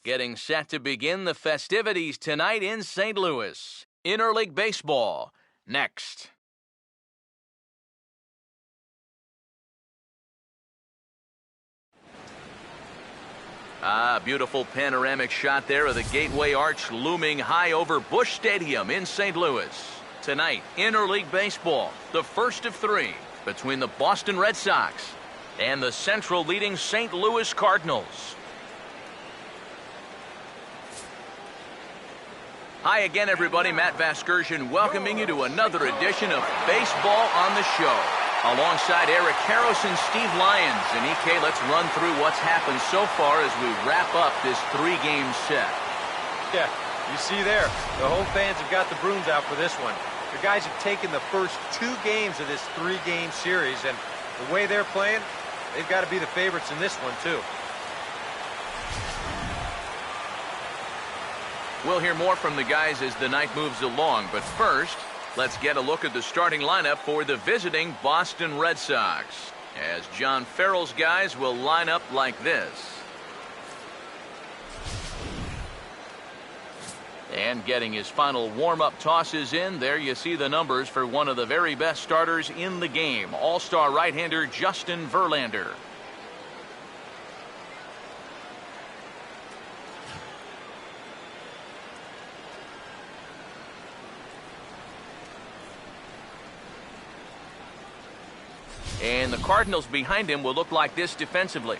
Getting set to begin the festivities tonight in St. Louis. Interleague Baseball, next. Beautiful panoramic shot there of the Gateway Arch looming high over Busch Stadium in St. Louis. Tonight, Interleague Baseball, the first of three between the Boston Red Sox and the Central leading St. Louis Cardinals. Hi again, everybody. Matt Vasgersian welcoming you to another edition of Baseball on the Show. Alongside Eric Karros and Steve Lyons. And EK, let's run through what's happened so far as we wrap up this three-game set. Yeah, you see there, the home fans have got the brooms out for this one. The guys have taken the first two games of this three-game series, and the way they're playing, they've got to be the favorites in this one, too. We'll hear more from the guys as the night moves along, but first, let's get a look at the starting lineup for the visiting Boston Red Sox, as John Farrell's guys will line up like this. And getting his final warm-up tosses in, there you see the numbers for one of the very best starters in the game, all-star right-hander Justin Verlander. And the Cardinals behind him will look like this defensively.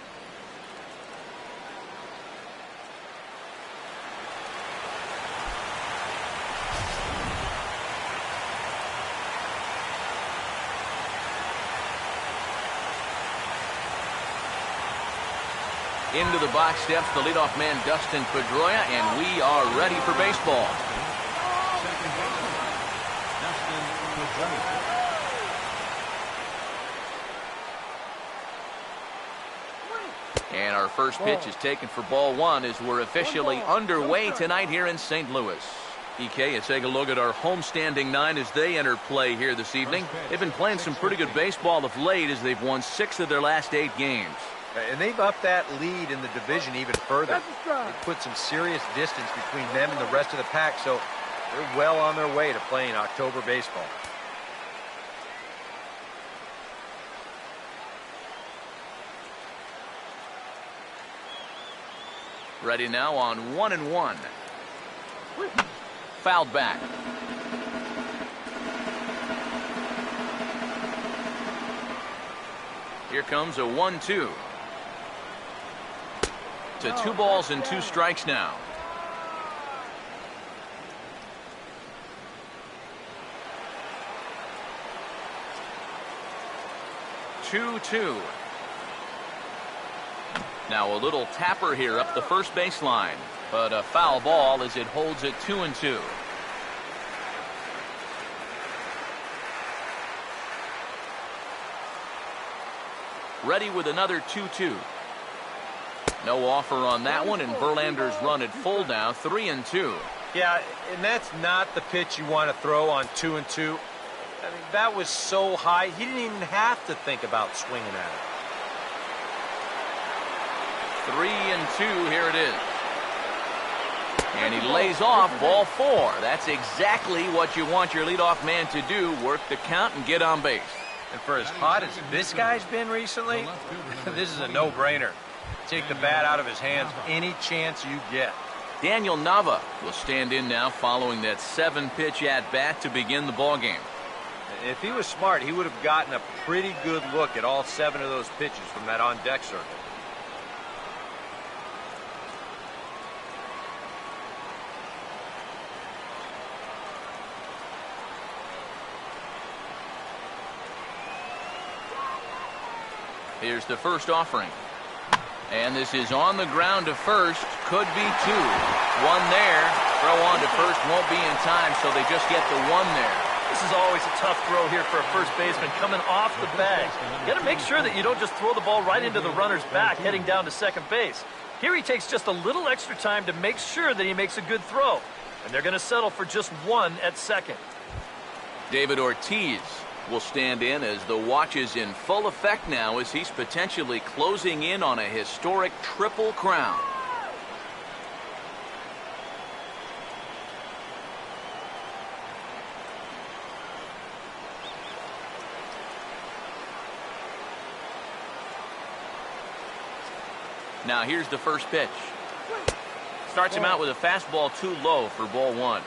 Into the box steps the leadoff man Dustin Pedroia, and we are ready for baseball. Dustin Pedroia. And our first pitch is taken for ball one as we're officially underway tonight here in St. Louis. EK, let's take a look at our homestanding nine as they enter play here this evening. They've been playing some pretty good baseball of late as they've won 6 of their last 8 games. And they've upped that lead in the division even further. They've put some serious distance between them and the rest of the pack, so they're well on their way to playing October baseball. Ready now on 1-1. Fouled back. Here comes a 1-2. To 2 balls and 2 strikes now. 2-2. Now a little tapper here up the first baseline, but a foul ball as it holds it 2-2. Ready with another 2-2. No offer on that one, and Verlander's run at full now, 3-2. Yeah, and that's not the pitch you want to throw on 2-2. I mean, that was so high, he didn't even have to think about swinging at it. 3-2, here it is. And he lays off ball 4. That's exactly what you want your leadoff man to do, work the count and get on base. And for as hot as this guy's been recently, this is a no-brainer. Take the bat out of his hands any chance you get. Daniel Nava will stand in now following that 7-pitch at-bat to begin the ballgame. If he was smart, he would have gotten a pretty good look at all 7 of those pitches from that on-deck circle. Here's the first offering. And this is on the ground to first. Could be 2. 1 there. Throw on to first won't be in time, so they just get the 1 there. This is always a tough throw here for a first baseman coming off the bag. You got to make sure that you don't just throw the ball right into the runner's back heading down to second base. Here he takes just a little extra time to make sure that he makes a good throw. And they're going to settle for just 1 at second. David Ortiz will stand in as the watch is in full effect now as he's potentially closing in on a historic triple crown. Now here's the first pitch. Starts him out with a fastball too low for ball one.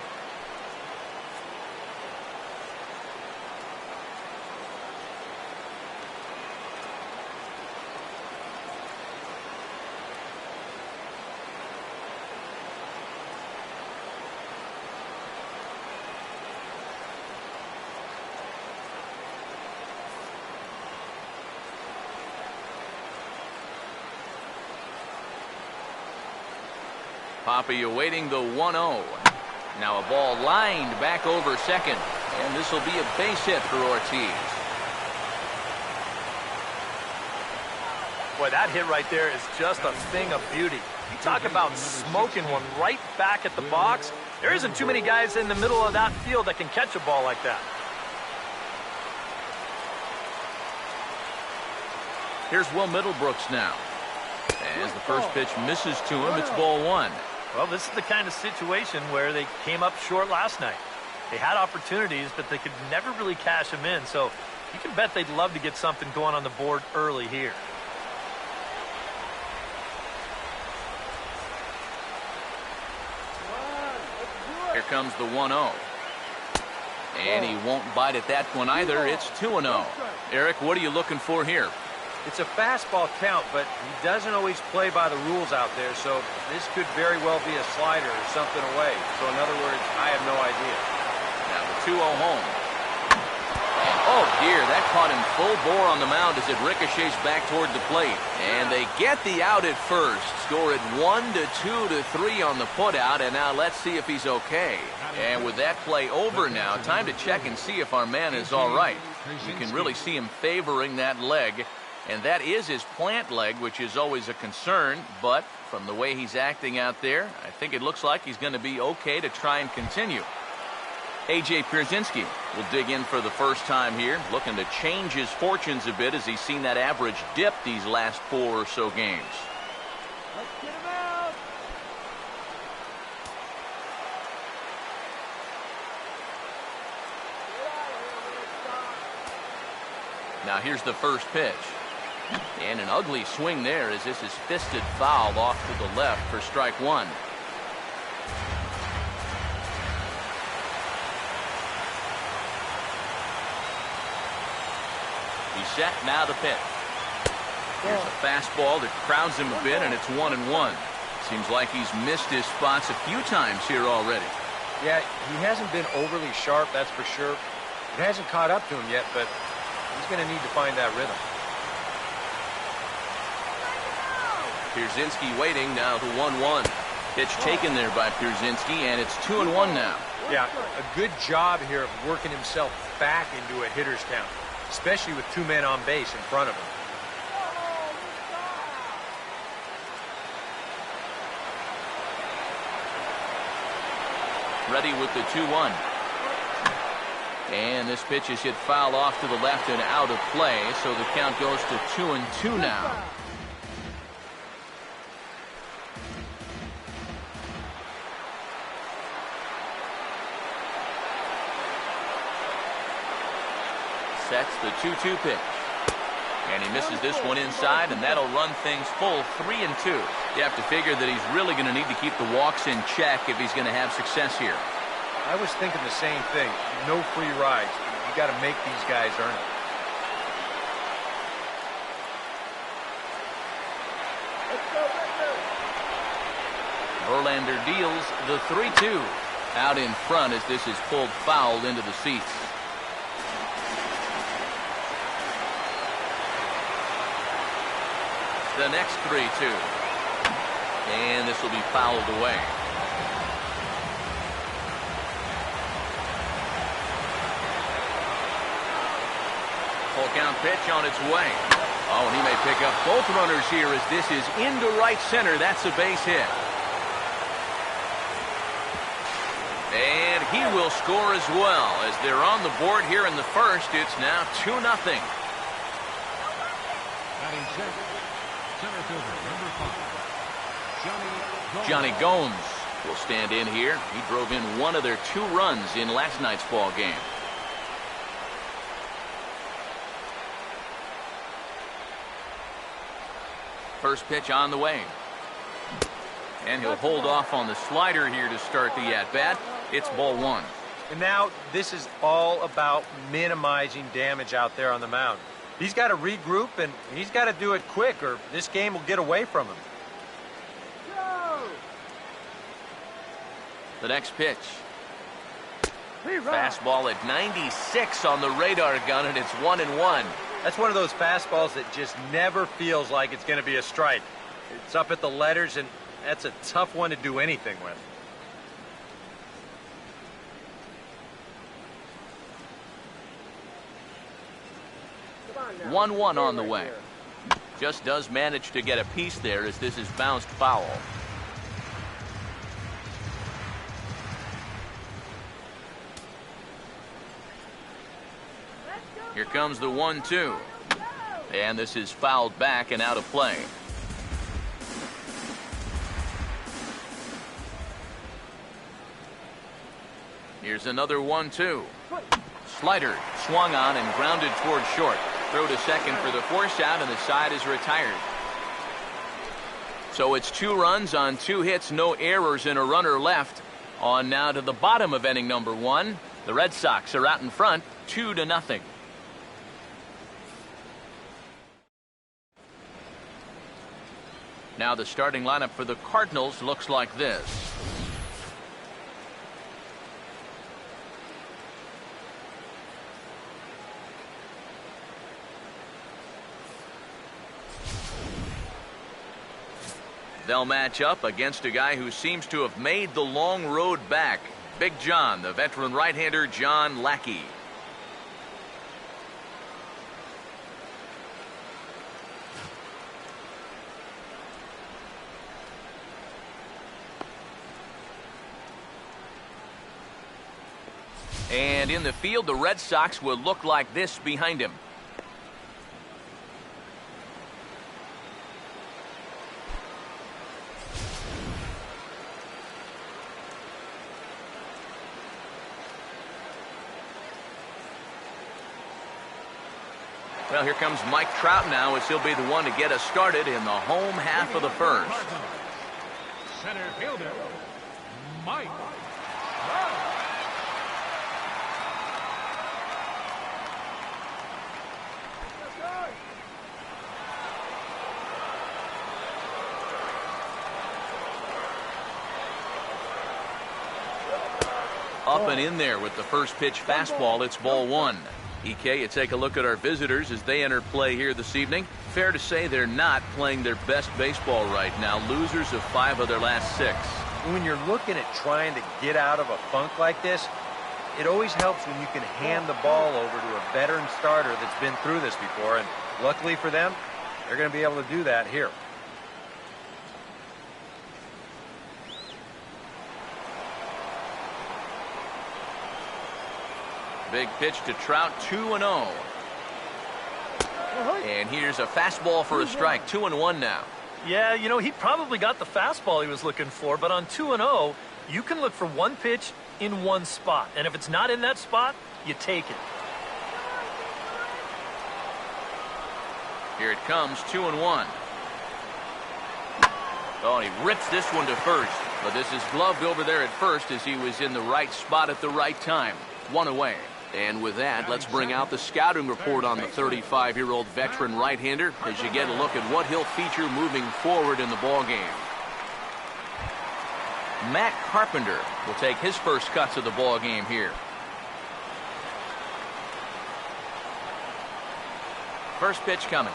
Poppy awaiting the 1-0. Now a ball lined back over second. And this will be a base hit for Ortiz. Boy, that hit right there is just a thing of beauty. You talk about smoking one right back at the box. There isn't too many guys in the middle of that field that can catch a ball like that. Here's Will Middlebrooks now. As the first pitch misses to him, it's ball one. Well, this is the kind of situation where they came up short last night. They had opportunities, but they could never really cash them in. So you can bet they'd love to get something going on the board early here. Here comes the 1-0. And he won't bite at that one either. It's 2-0. Eric, what are you looking for here? It's a fastball count, but he doesn't always play by the rules out there, so this could very well be a slider or something away. So in other words, I have no idea. Now the 2-0 home. And oh dear, that caught him full bore on the mound as it ricochets back toward the plate. And they get the out at first. Score it 1-2-3 on the putout, and now let's see if he's okay. And with that play over now, time to check and see if our man is all right. You can really see him favoring that leg. And that is his plant leg, which is always a concern. But from the way he's acting out there, I think it looks like he's going to be okay to try and continue. A.J. Pierzynski will dig in for the first time here, looking to change his fortunes a bit as he's seen that average dip these last 4 or so games. Let's get him out. Now here's the first pitch. And an ugly swing there as this is fisted foul off to the left for strike one. He's set, now the pitch. Here's a fastball that crowds him a bit, and it's 1-1. Seems like he's missed his spots a few times here already. Yeah, he hasn't been overly sharp, that's for sure. It hasn't caught up to him yet, but he's going to need to find that rhythm. Pierzynski waiting, now the 1-1. Pitch taken there by Pierzynski, and it's 2-1 now. Yeah, a good job here of working himself back into a hitter's count, especially with 2 men on base in front of him. Ready with the 2-1. And this pitch is hit foul off to the left and out of play, so the count goes to 2-2 now. Sets the 2-2 pitch. And he misses this one inside, and that'll run things full 3-2. You have to figure that he's really going to need to keep the walks in check if he's going to have success here. I was thinking the same thing. No free rides. You got to make these guys earn it. Verlander deals the 3-2. Out in front as this is pulled foul into the seats. The next 3-2. And this will be fouled away. Full count pitch on its way. Oh, and he may pick up both runners here as this is into right center. That's a base hit. And he will score as well. As they're on the board here in the first, it's now 2-0. Batting second, center fielder, number 5, Johnny Gomes will stand in here. He drove in one of their 2 runs in last night's ball game. First pitch on the way. And he'll hold off on the slider here to start the at-bat. It's ball one. And now this is all about minimizing damage out there on the mound. He's got to regroup, and he's got to do it quick, or this game will get away from him. The next pitch. Fastball at 96 on the radar gun, and it's 1-1. That's one of those fastballs that just never feels like it's going to be a strike. It's up at the letters, and that's a tough one to do anything with. 1-1 on the way. Just does manage to get a piece there as this is bounced foul. Here comes the 1-2. And this is fouled back and out of play. Here's another 1-2. Slider swung on and grounded toward short. Throw to second for the force out, and the side is retired. So it's 2 runs on 2 hits, no errors, and a runner left. On now to the bottom of inning number 1. The Red Sox are out in front, 2-0. Now the starting lineup for the Cardinals looks like this. They'll match up against a guy who seems to have made the long road back. Big John, the veteran right-hander John Lackey. And in the field, the Red Sox will look like this behind him. Well, here comes Mike Trout now as he'll be the one to get us started in the home half of the first. Center fielder, Mike Trout. Up and in there with the first pitch fastball. It's ball one. EK, you take a look at our visitors as they enter play here this evening. Fair to say they're not playing their best baseball right now. Losers of 5 of their last 6. When you're looking at trying to get out of a funk like this, it always helps when you can hand the ball over to a veteran starter that's been through this before. And luckily for them, they're going to be able to do that here. Big pitch to Trout, 2-0. And here's a fastball for a strike, 2-1 now. Yeah, you know, he probably got the fastball he was looking for, but on 2-0, you can look for one pitch in one spot. And if it's not in that spot, you take it. Here it comes, 2-1. Oh, and he rips this one to first. But this is gloved over there at first as he was in the right spot at the right time. 1 away. And with that, let's bring out the scouting report on the 35-year-old veteran right-hander as you get a look at what he'll feature moving forward in the ballgame. Matt Carpenter will take his first cuts of the ballgame here. First pitch coming.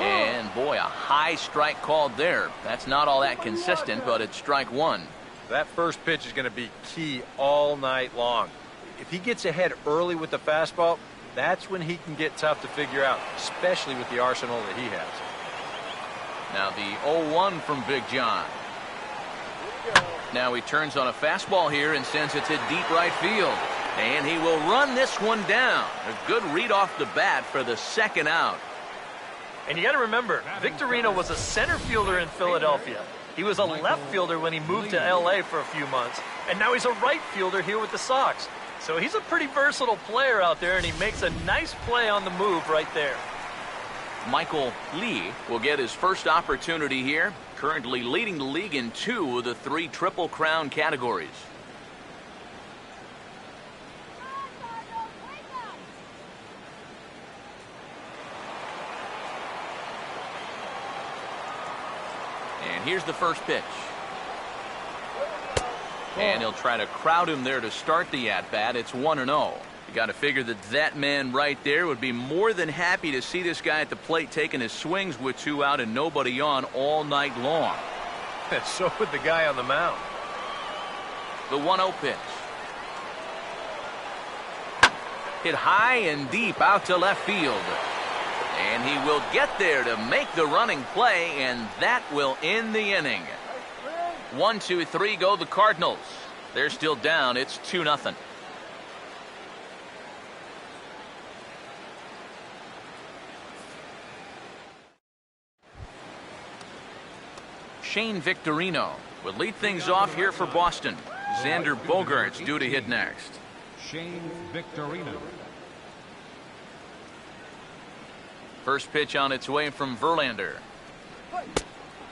And boy, a high strike called there. That's not all that consistent, but it's strike 1. That first pitch is going to be key all night long. If he gets ahead early with the fastball, that's when he can get tough to figure out, especially with the arsenal that he has. Now the 0-1 from Big John. Now he turns on a fastball here and sends it to deep right field. And he will run this one down. A good read off the bat for the second out. And you got to remember, Victorino was a center fielder in Philadelphia. He was a left fielder when he moved to L.A. for a few months, and now he's a right fielder here with the Sox. So he's a pretty versatile player out there, and he makes a nice play on the move right there. Michael Lee will get his first opportunity here, currently leading the league in 2 of the 3 Triple Crown categories. And here's the first pitch. And he'll try to crowd him there to start the at-bat. It's 1-0. You got to figure that man right there would be more than happy to see this guy at the plate taking his swings with 2 out and nobody on all night long. So would the guy on the mound. The 1-0 pitch. Hit high and deep out to left field. And he will get there to make the running play, and that will end the inning. 1, 2, 3 go the Cardinals. They're still down. It's 2-0. Shane Victorino will lead things off here for Boston. Xander Bogaerts due to hit next. Shane Victorino. First pitch on its way from Verlander.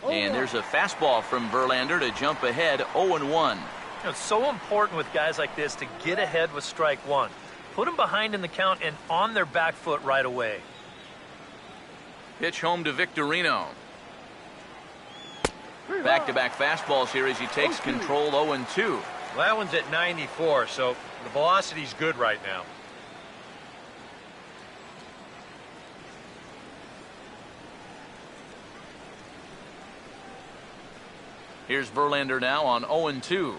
And there's a fastball from Verlander to jump ahead 0-1. It's so important with guys like this to get ahead with strike one. Put them behind in the count and on their back foot right away. Pitch home to Victorino. Back-to-back fastballs here as he takes control 0-2. Well, that one's at 94, so the velocity's good right now. Here's Verlander now on 0-2.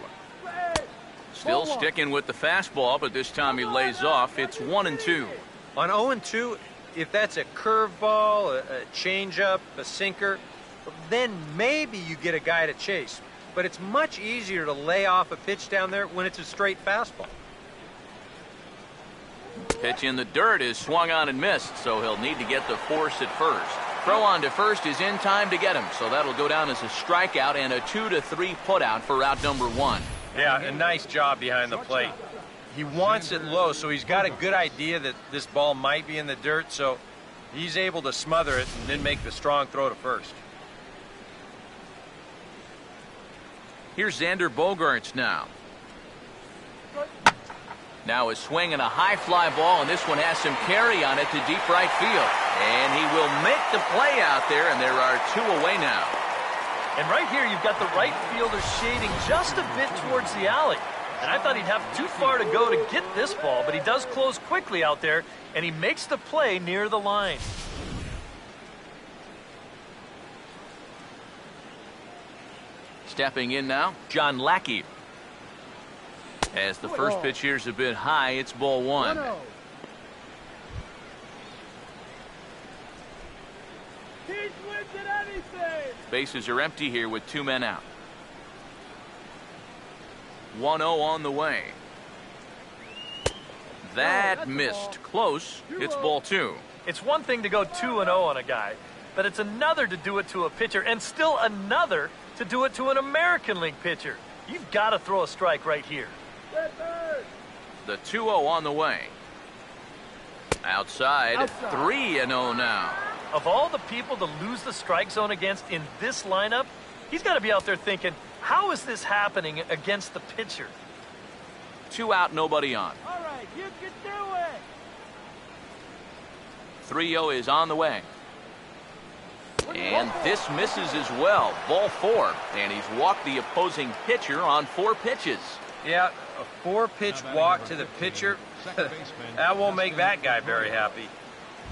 Still sticking with the fastball, but this time he lays off. It's 1-2. On 0-2, if that's a curveball, a changeup, a sinker, then maybe you get a guy to chase. But it's much easier to lay off a pitch down there when it's a straight fastball. Pitch in the dirt is swung on and missed, so he'll need to get the force at first. Throw on to first is in time to get him, so that'll go down as a strikeout and a 2-3 putout for out number 1. Yeah, a nice job behind the plate. He wants it low, so he's got a good idea that this ball might be in the dirt, so he's able to smother it and then make the strong throw to first. Here's Xander Bogaerts now. Now a swing and a high fly ball, and this one has some carry on it to deep right field. And he will make the play out there, and there are 2 away now. And right here, you've got the right fielder shading just a bit towards the alley. And I thought he'd have too far to go to get this ball, but he does close quickly out there, and he makes the play near the line. Stepping in now, John Lackey. As the first pitch here's a bit high, it's ball 1. Bases are empty here with 2 men out. 1-0 on the way. That missed. Close. It's ball 2. It's one thing to go 2-0 on a guy, but it's another to do it to a pitcher, and still another to do it to an American League pitcher. You've got to throw a strike right here. The 2-0 on the way. Outside. 3-0 now. Of all the people to lose the strike zone against in this lineup, he's got to be out there thinking, how is this happening against the pitcher? 2 out, nobody on. All right, you can do it. 3-0 is on the way. And this misses as well. Ball 4. And he's walked the opposing pitcher on 4 pitches. Yeah, a 4-pitch walk to the pitcher. That won't make that guy very happy.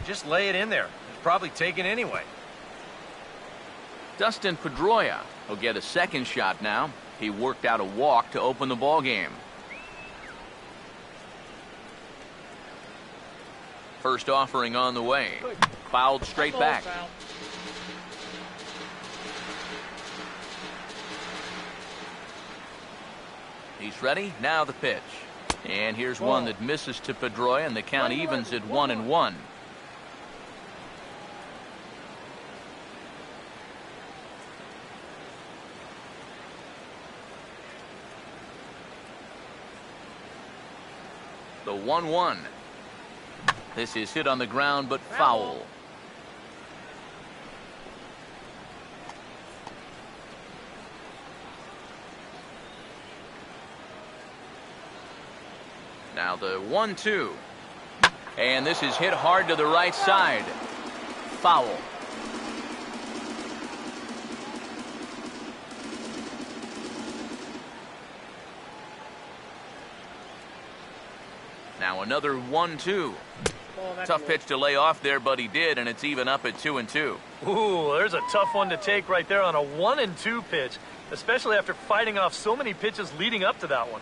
Just lay it in there. It's probably taken anyway. Dustin Pedroia will get a second shot now. He worked out a walk to open the ball game. First offering on the way. Fouled straight back. He's ready. Now the pitch. And here's one that misses to Pedroia, and the count evens at 1-1. The 1-1. This is hit on the ground, but foul. Now the 1-2. And this is hit hard to the right side. Foul. Now another 1-2. Tough pitch to lay off there, but he did, and it's even up at 2-2. Ooh, there's a tough one to take right there on a 1-2 pitch, especially after fighting off so many pitches leading up to that one.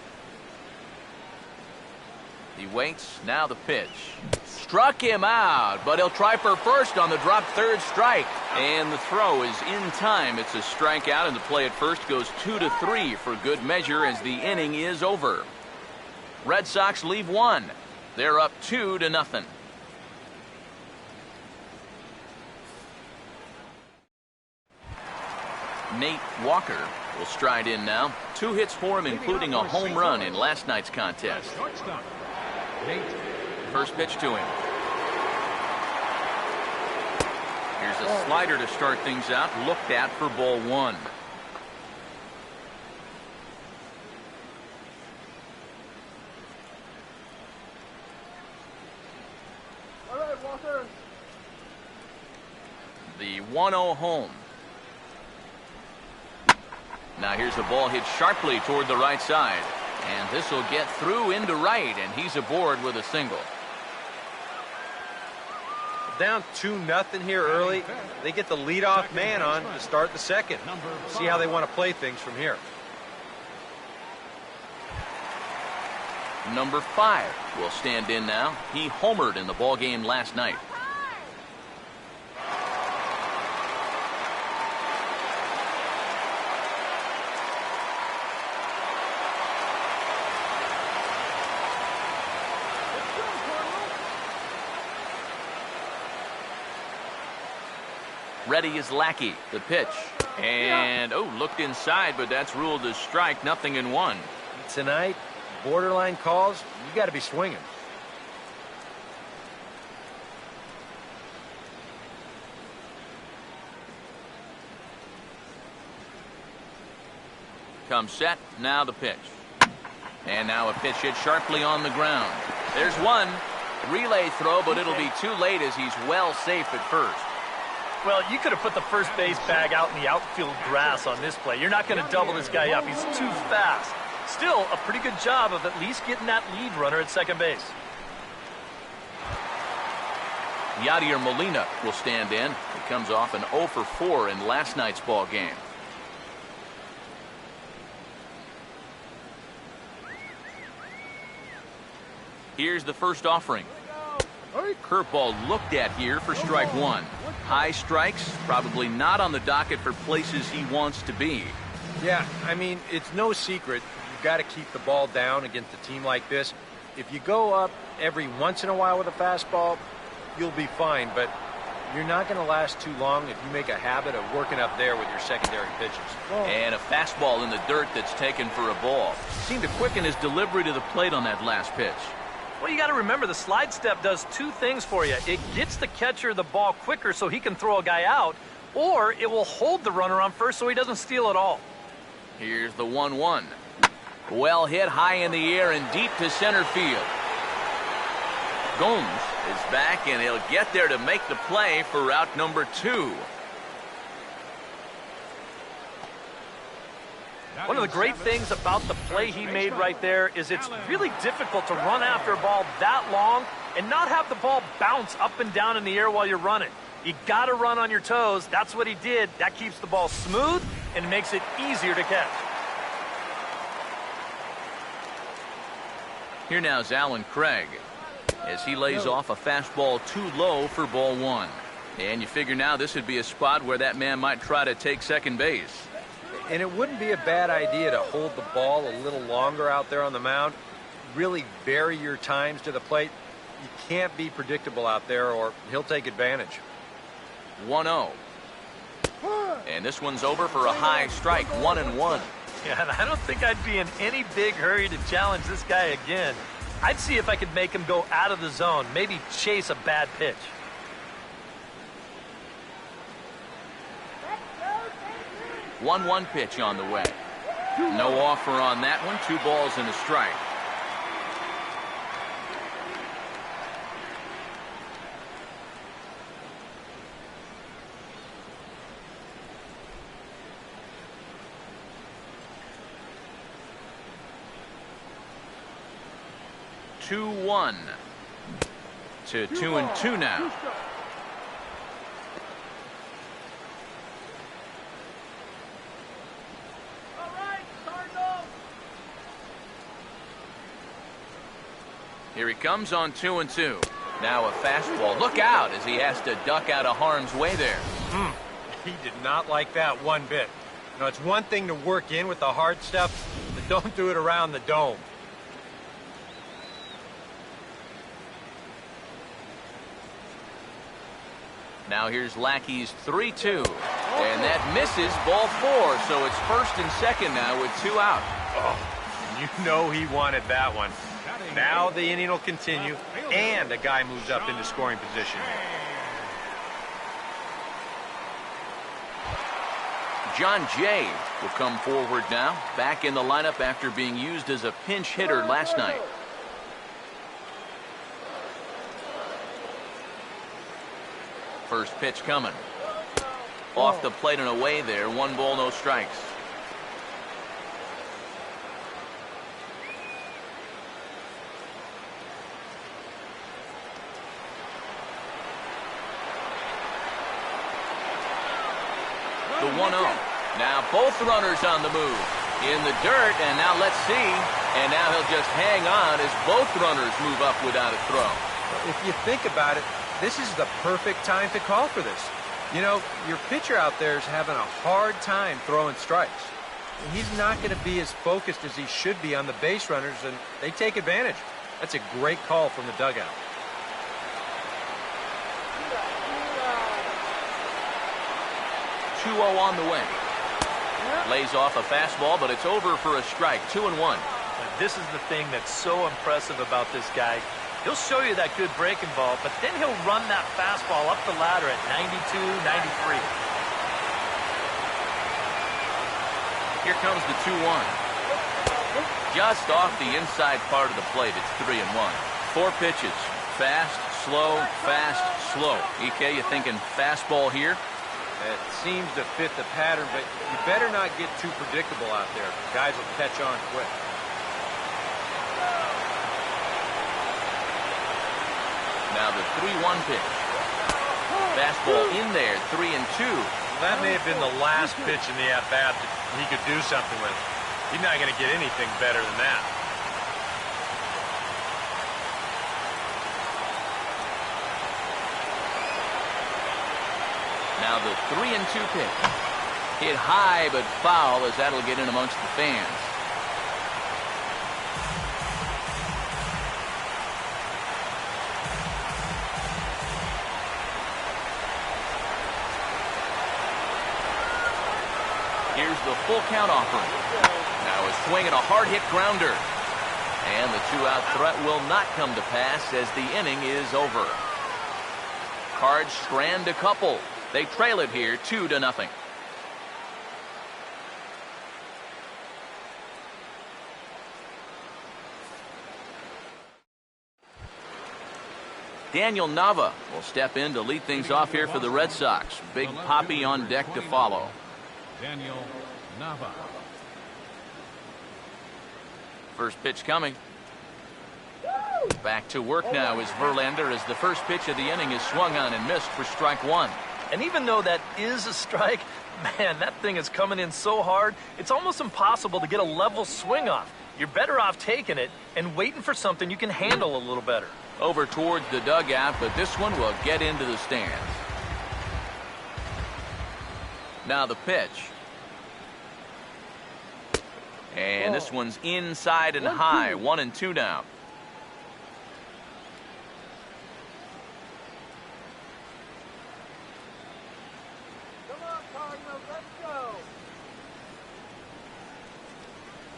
He waits, now the pitch. Struck him out, but he'll try for first on the dropped third strike. And the throw is in time. It's a strikeout, and the play at first goes 2-3 for good measure as the inning is over. Red Sox leave one. They're up 2-0. Nate Walker will stride in now. 2 hits for him, including a home run in last night's contest. First pitch to him. Here's a slider to start things out. Looked at for ball 1. The 1-0 home. Now here's a ball hit sharply toward the right side. And this will get through into right, and he's aboard with a single. Down 2-0 here early. They get the leadoff man on to start the second. See how they want to play things from here. Number 5 will stand in now. He homered in the ballgame last night. Ready is Lackey. The pitch. And, looked inside, but that's ruled as strike. 0-1. Tonight, borderline calls, you got to be swinging. Comes set. Now the pitch. And now a pitch hit sharply on the ground. There's one. Relay throw, but it'll be too late as he's well safe at first. Well, you could have put the first base bag out in the outfield grass on this play. You're not going to double this guy up. He's too fast. Still, a pretty good job of at least getting that lead runner at second base. Yadier Molina will stand in. He comes off an 0 for 4 in last night's ball game. Here's the first offering. Curveball looked at here for strike 1. High strikes, probably not on the docket for places he wants to be. Yeah, I mean, it's no secret. You've got to keep the ball down against a team like this. If you go up every once in a while with a fastball, you'll be fine. But you're not going to last too long if you make a habit of working up there with your secondary pitches. And a fastball in the dirt that's taken for a ball. Seemed to quicken his delivery to the plate on that last pitch. Well, you got to remember the slide step does 2 things for you. It gets the catcher the ball quicker so he can throw a guy out, or it will hold the runner on first so he doesn't steal it all. Here's the 1-1. Well hit high in the air and deep to center field. Gomes is back, and he'll get there to make the play for out number 2. One of the great things about the play he made right there is it's really difficult to run after a ball that long and not have the ball bounce up and down in the air while you're running. You got to run on your toes. That's what he did. That keeps the ball smooth and makes it easier to catch. Here now is Alan Craig as he lays off a fastball too low for ball 1. And you figure now this would be a spot where that man might try to take second base. And it wouldn't be a bad idea to hold the ball a little longer out there on the mound. Really vary your times to the plate. You can't be predictable out there or he'll take advantage. 1-0. And this one's over for a high strike. 1-1. Yeah, and I don't think I'd be in any big hurry to challenge this guy again. I'd see if I could make him go out of the zone, maybe chase a bad pitch. One pitch on the way. No offer on that one. 2 balls and a strike. 2-1 to 2-2 now. All right, Cardinals. Here he comes on 2-2. Now a fastball. Look out as he has to duck out of harm's way there. He did not like that one bit. You know, it's one thing to work in with the hard stuff, but don't do it around the dome. Now here's Lackey's 3-2. And that misses, ball 4. So it's first and second now with 2 out. Oh, you know he wanted that one. Now the inning will continue, and a guy moves up into scoring position. John Jay will come forward now, back in the lineup after being used as a pinch hitter last night. First pitch coming. Off the plate and away there. 1 ball, no strikes. The 1-0. Now both runners on the move. In the dirt, and now let's see. And now he'll just hang on as both runners move up without a throw. If you think about it, this is the perfect time to call for this. You know, your pitcher out there is having a hard time throwing strikes. He's not going to be as focused as he should be on the base runners, and they take advantage. That's a great call from the dugout. On the way. Lays off a fastball, but it's over for a strike. 2-1. This is the thing that's so impressive about this guy. He'll show you that good breaking ball, but then he'll run that fastball up the ladder at 92, 93. Here comes the 2-1. Just off the inside part of the plate. It's 3-1. 4 pitches. Fast, slow, fast, slow. EK, you thinking fastball here? It seems to fit the pattern, but you better not get too predictable out there. Guys will catch on quick. Now the 3-1 pitch. Fastball in there, 3-2. That may have been the last pitch in the at-bat that he could do something with. He's not going to get anything better than that. Now the 3-2 pitch. Hit high but foul as that'll get in amongst the fans. Here's the full count offering. Now a swing and a hard hit grounder. And the 2-out threat will not come to pass as the inning is over. Cards strand a couple. They trail it here 2-0. Daniel Nava will step in to lead things off here for the Red Sox. Big Poppy on deck to follow. Daniel Nava. First pitch coming. Back to work now is Verlander as the first pitch of the inning is swung on and missed for strike 1. And even though that is a strike, man, that thing is coming in so hard, it's almost impossible to get a level swing off. You're better off taking it and waiting for something you can handle a little better. Over towards the dugout, but this one will get into the stands. Now the pitch. And this one's inside and high. 1-2 now.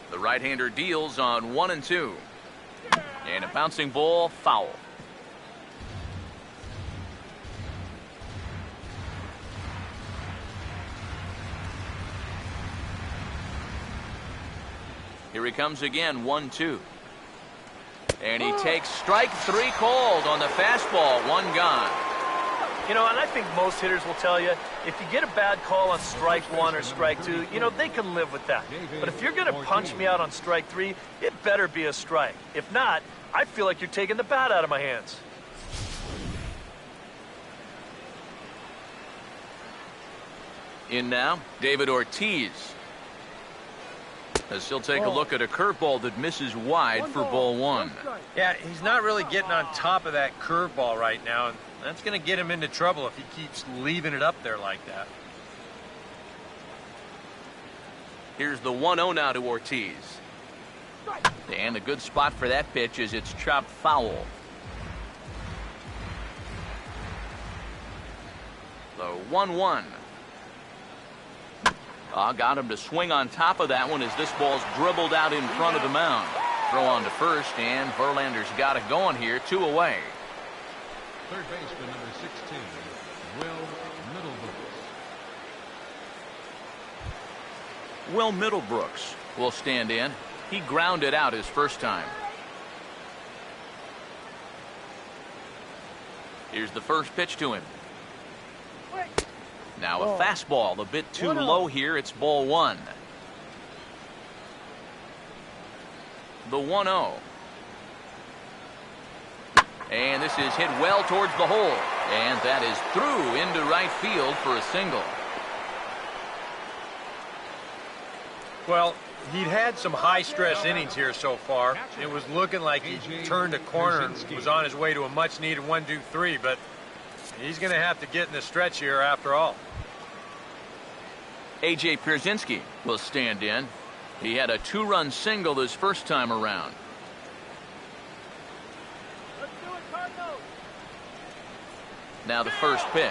The right-hander deals on 1-2. And a bouncing ball, foul. Here he comes again, 1-2. And he takes strike 3 called on the fastball, 1 gone. You know, and I think most hitters will tell you, if you get a bad call on strike one or strike two, you know, they can live with that. But if you're going to punch me out on strike three, it better be a strike. If not, I feel like you're taking the bat out of my hands. In now, David Ortiz. As he'll take a look at a curveball that misses wide for ball one. Yeah, he's not really getting on top of that curveball right now, and that's going to get him into trouble if he keeps leaving it up there like that. Here's the 1-0 now to Ortiz. And a good spot for that pitch as it's chopped foul. The 1-1. Got him to swing on top of that one as this ball's dribbled out in front of the mound. Throw on to first, and Verlander's got it going here, 2 away. Third baseman number 16, Will Middlebrooks. Will Middlebrooks will stand in. He grounded out his first time. Here's the first pitch to him. Now a fastball, a bit too low here. It's ball one. The 1-0. And this is hit well towards the hole. And that is through into right field for a single. Well, he'd had some high-stress innings here so far. It was looking like he turned a corner and was on his way to a much-needed 1-2-3, but he's going to have to get in the stretch here after all. A.J. Pierzynski will stand in. He had a 2-run single this first time around. Let's do it, Cardinals. Now the first pitch.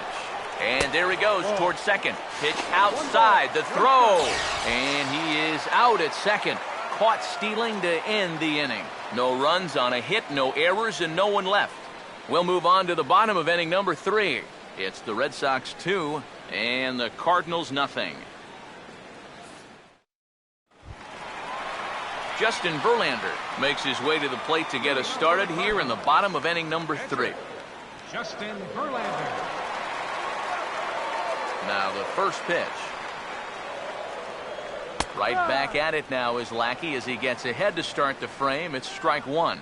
And there he goes towards second. Pitch outside, the throw. And he is out at second. Caught stealing to end the inning. No runs on a hit, no errors, and no one left. We'll move on to the bottom of inning number 3. It's the Red Sox 2 and the Cardinals nothing. Justin Verlander makes his way to the plate to get us started here in the bottom of inning number 3. Justin Verlander. Now the first pitch. Right back at it now is Lackey as he gets ahead to start the frame. It's strike one.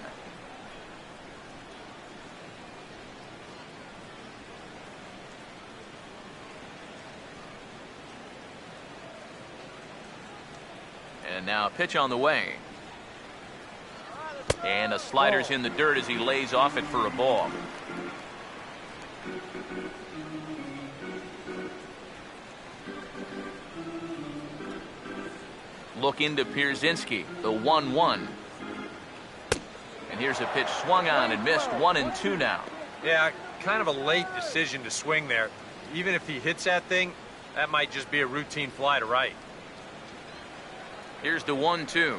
And now a pitch on the way. And a slider's in the dirt as he lays off it for a ball. Look into Pierzynski, the 1-1. And here's a pitch swung on and missed, 1-2 now. Yeah, kind of a late decision to swing there. Even if he hits that thing, that might just be a routine fly to right. Here's the 1-2.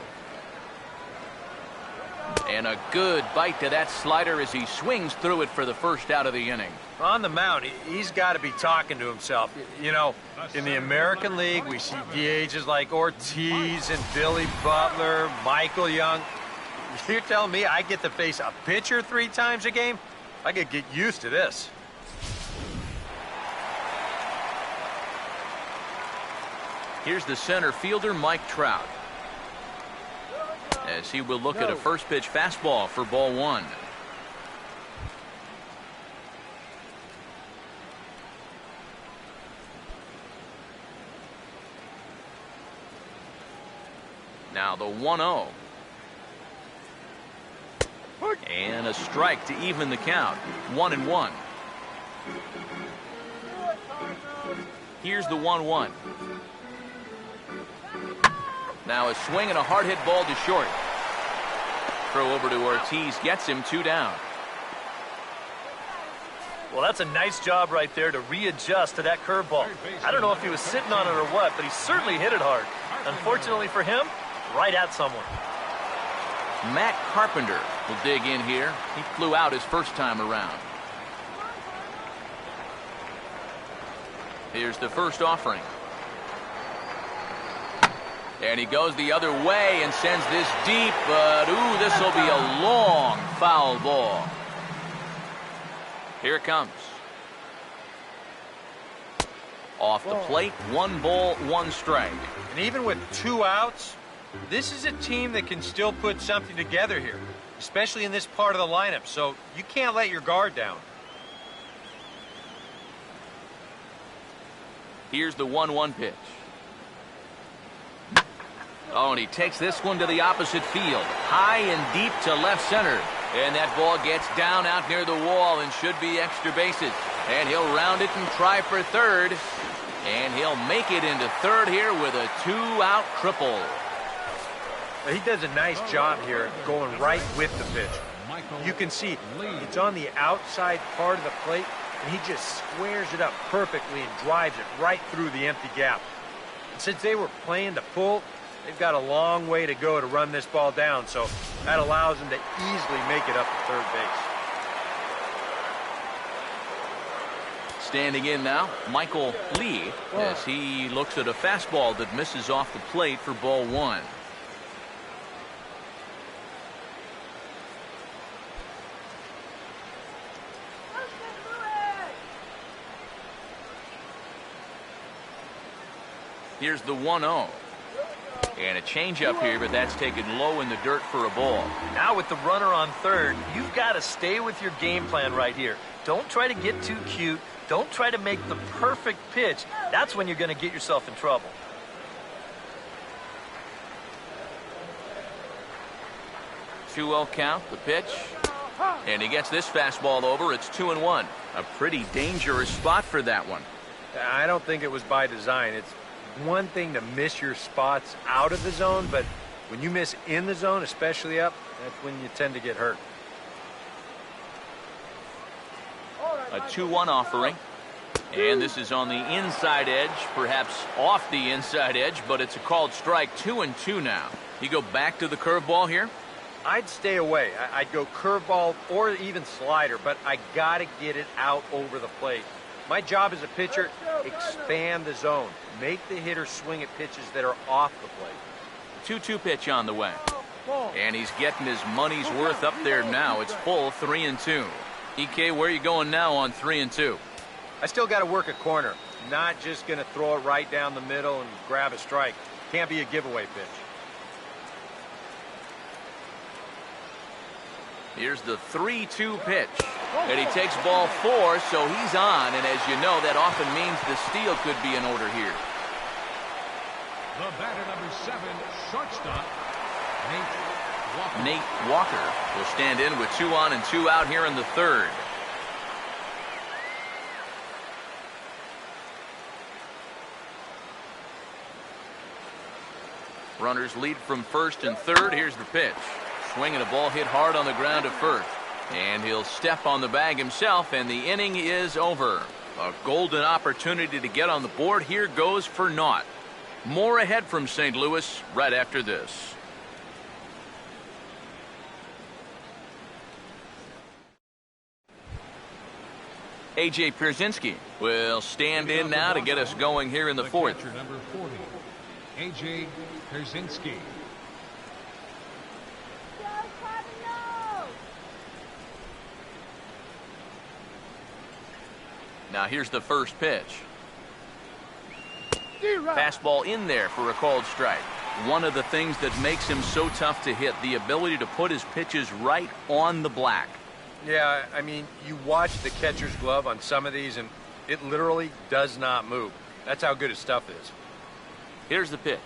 And a good bite to that slider as he swings through it for the first out of the inning. On the mound, he's got to be talking to himself. You know, in the American League, we see DHs like Ortiz and Billy Butler, Michael Young. You're telling me I get to face a pitcher 3 times a game? I could get used to this. Here's the center fielder, Mike Trout, as he will look at a first pitch fastball for ball one. Now the 1-0. And a strike to even the count. 1-1. Here's the 1-1. Now a swing and a hard hit ball to short. Throw over to Ortiz gets him 2 down. Well, that's a nice job right there to readjust to that curveball. I don't know if he was sitting on it or what, but he certainly hit it hard. Unfortunately for him, right at someone. Matt Carpenter will dig in here. He flew out his first time around. Here's the first offering. And he goes the other way and sends this deep, but ooh, this will be a long foul ball. Here it comes. Off the plate, 1 ball, 1 strike. And even with 2 outs, this is a team that can still put something together here, especially in this part of the lineup, so you can't let your guard down. Here's the 1-1 pitch. Oh, and he takes this one to the opposite field. High and deep to left center. And that ball gets down out near the wall and should be extra bases. And he'll round it and try for third. And he'll make it into third here with a 2-out triple. He does a nice job here going right with the pitch. You can see it's on the outside part of the plate, and he just squares it up perfectly and drives it right through the empty gap. And since they were playing to pull, they've got a long way to go to run this ball down, so that allows them to easily make it up to third base. Standing in now, Michael Lee, as he looks at a fastball that misses off the plate for ball 1. Here's the 1-0. And a changeup here, but that's taken low in the dirt for a ball. Now with the runner on third, you've got to stay with your game plan right here. Don't try to get too cute. Don't try to make the perfect pitch. That's when you're going to get yourself in trouble. Two-0 count, the pitch. And he gets this fastball over. It's 2-1. A pretty dangerous spot for that one. I don't think it was by design. It's one thing to miss your spots out of the zone, but when you miss in the zone, especially up, that's when you tend to get hurt. A 2-1 offering. And this is on the inside edge, perhaps off the inside edge, but it's a called strike. 2-2 now. You go back to the curveball here? I'd stay away. I'd go curveball or even slider, but I got to get it out over the plate. My job as a pitcher, expand the zone. Make the hitter swing at pitches that are off the plate. 2-2 pitch on the way. And he's getting his money's worth up there now. It's full 3-2. EK, where are you going now on 3-2? I still got to work a corner. Not just going to throw it right down the middle and grab a strike. Can't be a giveaway pitch. Here's the 3-2 pitch. And he takes ball 4, so he's on. And as you know, that often means the steal could be in order here. The batter, number 7, shortstop, Nate Walker. Nate Walker will stand in with 2 on and 2 out here in the third. Runners lead from first and third. Here's the pitch. Swinging a ball hit hard on the ground at first. And he'll step on the bag himself, and the inning is over. A golden opportunity to get on the board here goes for naught. More ahead from St. Louis right after this. A.J. Pierzynski will stand in now to get us going here in the fourth. Catcher, number 40, A.J. Pierzynski. Now here's the first pitch. Fastball in there for a called strike. One of the things that makes him so tough to hit, the ability to put his pitches right on the black. Yeah, I mean, you watch the catcher's glove on some of these, and it literally does not move. That's how good his stuff is. Here's the pitch.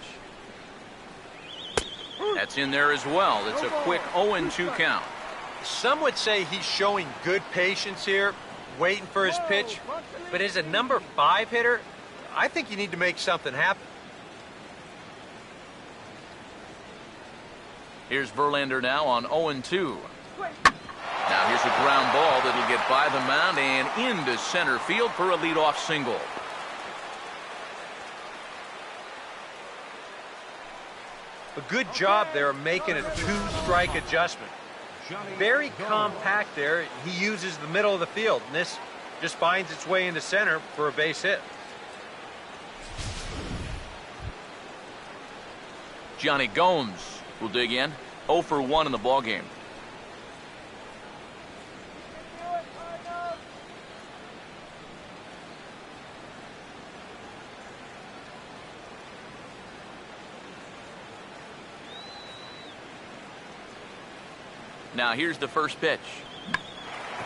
That's in there as well. It's a quick 0-2 count. Some would say he's showing good patience here, waiting for his pitch. But as a number 5 hitter, I think you need to make something happen. Here's Verlander now on 0-2. Now here's a ground ball that'll get by the mound and into center field for a leadoff single. A good job there making a 2-strike adjustment. Very compact there. He uses the middle of the field, and this just finds its way into center for a base hit. Johnny Gomes will dig in. 0 for 1 in the ballgame. Now here's the first pitch.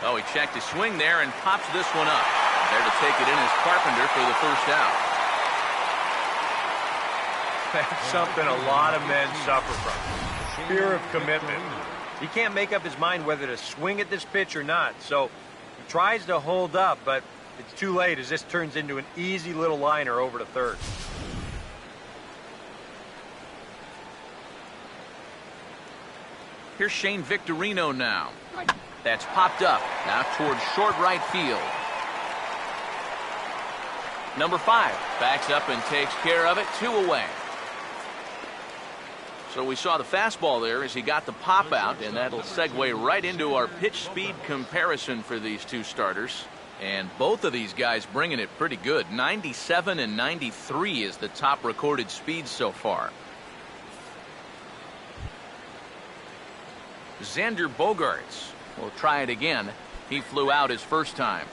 Oh, he checked his swing there and pops this one up. There to take it in is Carpenter for the first out. That's something a lot of men suffer from. Fear of commitment. He can't make up his mind whether to swing at this pitch or not, so he tries to hold up, but it's too late as this turns into an easy little liner over to third. Here's Shane Victorino now. That's popped up now towards short right field. Number 5 backs up and takes care of it. 2 away. So we saw the fastball there as he got the pop out, and that'll segue right into our pitch speed comparison for these two starters. And both of these guys bringing it pretty good. 97 and 93 is the top recorded speed so far. Xander Bogaerts will try it again. He flew out his first time.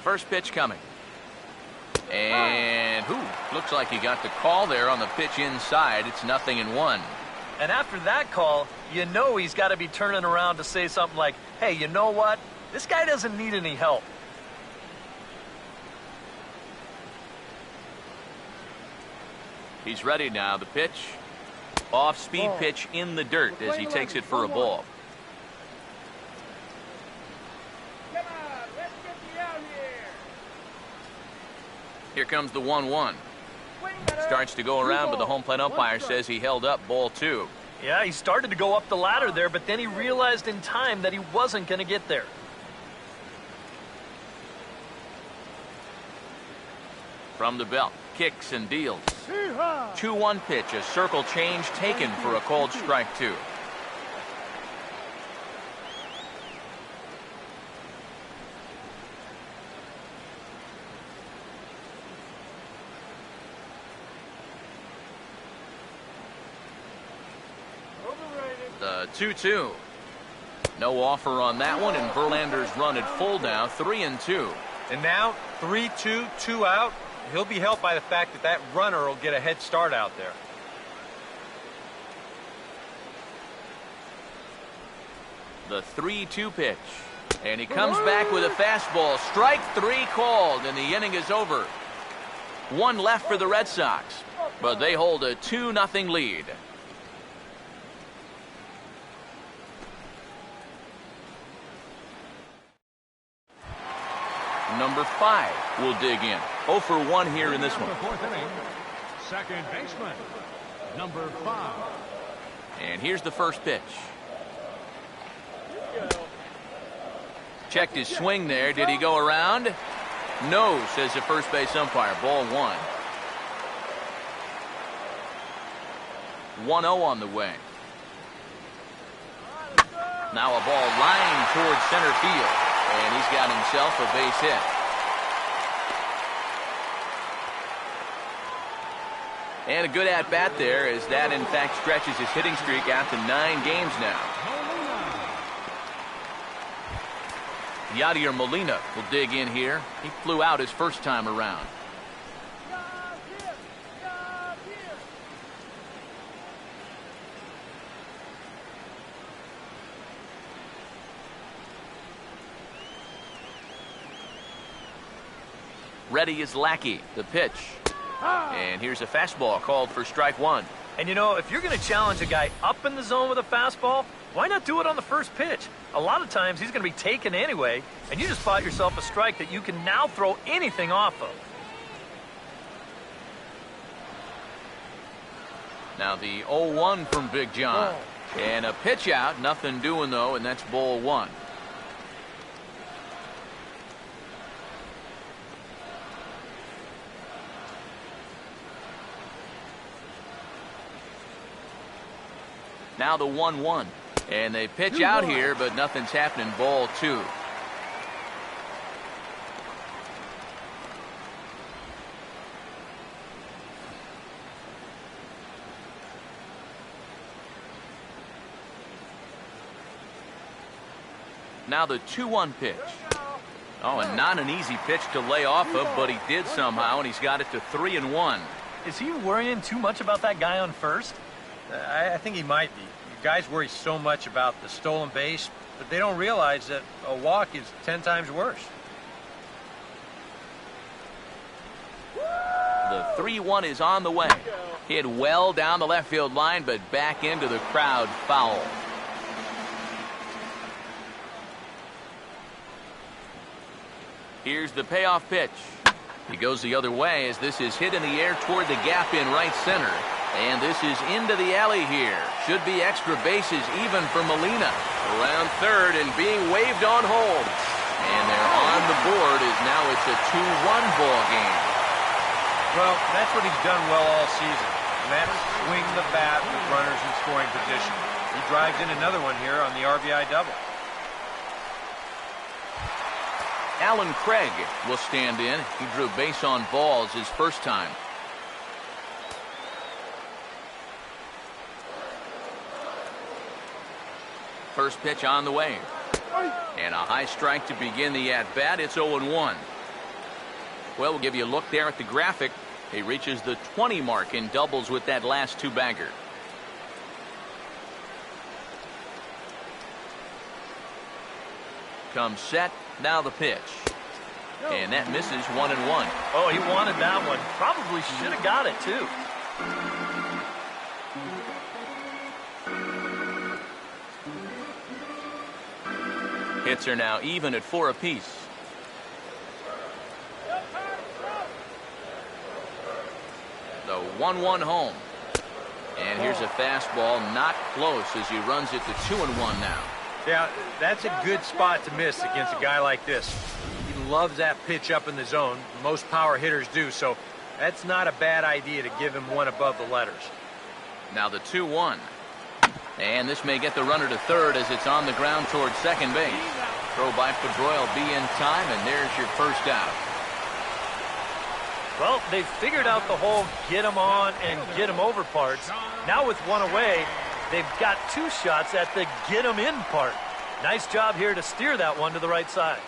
First pitch coming. And looks like he got the call there on the pitch inside. It's 0-1. And after that call, you know he's got to be turning around to say something like, hey, you know what? This guy doesn't need any help. He's ready now. The pitch. Off-speed pitch in the dirt as he takes it for a ball. Here comes the 1-1. Starts to go around, but the home plate umpire says he held up ball 2. Yeah, he started to go up the ladder there, but then he realized in time that he wasn't going to get there. From the belt, kicks and deals. 2-1 pitch, a circle change taken for a called strike 2. The 2-2. No offer on that one, and Verlander's run at full now, 3-2. And now 3-2, 2 out. He'll be helped by the fact that that runner will get a head start out there. The 3-2 pitch. And he comes back with a fastball. Strike 3 called, and the inning is over. 1 left for the Red Sox, but they hold a 2-0 lead. Number 5 will dig in. 0 for 1 here in this one. Fourth inning, second baseman, number 5. And here's the first pitch. Checked his swing there. Did he go around? No, says the first base umpire. Ball 1. 1-0 on the way. Now a ball lined towards center field. And he's got himself a base hit. And a good at-bat there, as that, in fact, stretches his hitting streak out to 9 games now. Yadier Molina will dig in here. He flew out his first time around. Ready is Lackey. The pitch. And here's a fastball called for strike 1. And you know, if you're going to challenge a guy up in the zone with a fastball, why not do it on the first pitch? A lot of times he's going to be taken anyway, and you just bought yourself a strike that you can now throw anything off of. Now the 0-1 from Big John. And a pitch out. Nothing doing, though, and that's ball 1. Now the 1-1. And they pitch out here, but nothing's happening. Ball 2. Now the 2-1 pitch. Oh, and not an easy pitch to lay off of, but he did somehow, and he's got it to 3-1. Is he worrying too much about that guy on first? I think he might be. Guys worry so much about the stolen base, but they don't realize that a walk is 10 times worse. The 3-1 is on the way. Hit well down the left field line, but back into the crowd, foul. Here's the payoff pitch. He goes the other way as this is hit in the air toward the gap in right center. And this is into the alley here. Should be extra bases even for Molina. Around third and being waved on home. And they're on the board as now it's a 2-1 ball game. Well, that's what he's done well all season. And that's swing the bat with runners in scoring position. He drives in another one here on the RBI double. Alan Craig will stand in. He drew base on balls his first time. First pitch on the way. And a high strike to begin the at-bat. It's 0-1. Well, we'll give you a look there at the graphic. He reaches the 20 mark in doubles with that last two-bagger. Comes set. Now the pitch. And that misses 1-1. Oh, he wanted that one. Probably should have got it, too. Hits are now even at 4 apiece. The 1-1 home. And here's a fastball not close as he runs it to 2-1 now. Yeah, that's a good spot to miss against a guy like this. He loves that pitch up in the zone. Most power hitters do, so that's not a bad idea to give him one above the letters. Now the 2-1. And this may get the runner to third as it's on the ground towards second base. Throw by Pedroia will be in time, and there's your first out. Well, they figured out the whole get him on and get him over parts. Now with one away, they've got two shots at the get him in part. Nice job here to steer that one to the right side.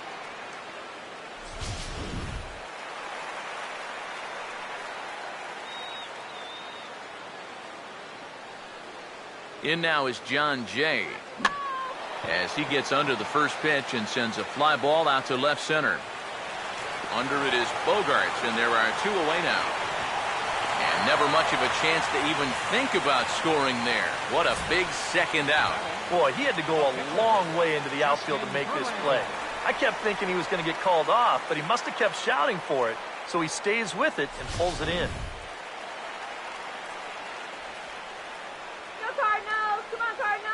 In now is John Jay as he gets under the first pitch and sends a fly ball out to left center. Under it is Bogarts, and there are two away now. And never much of a chance to even think about scoring there. What a big second out. Boy, he had to go a long way into the outfield to make this play. I kept thinking he was going to get called off, but he must have kept shouting for it. So he stays with it and pulls it in.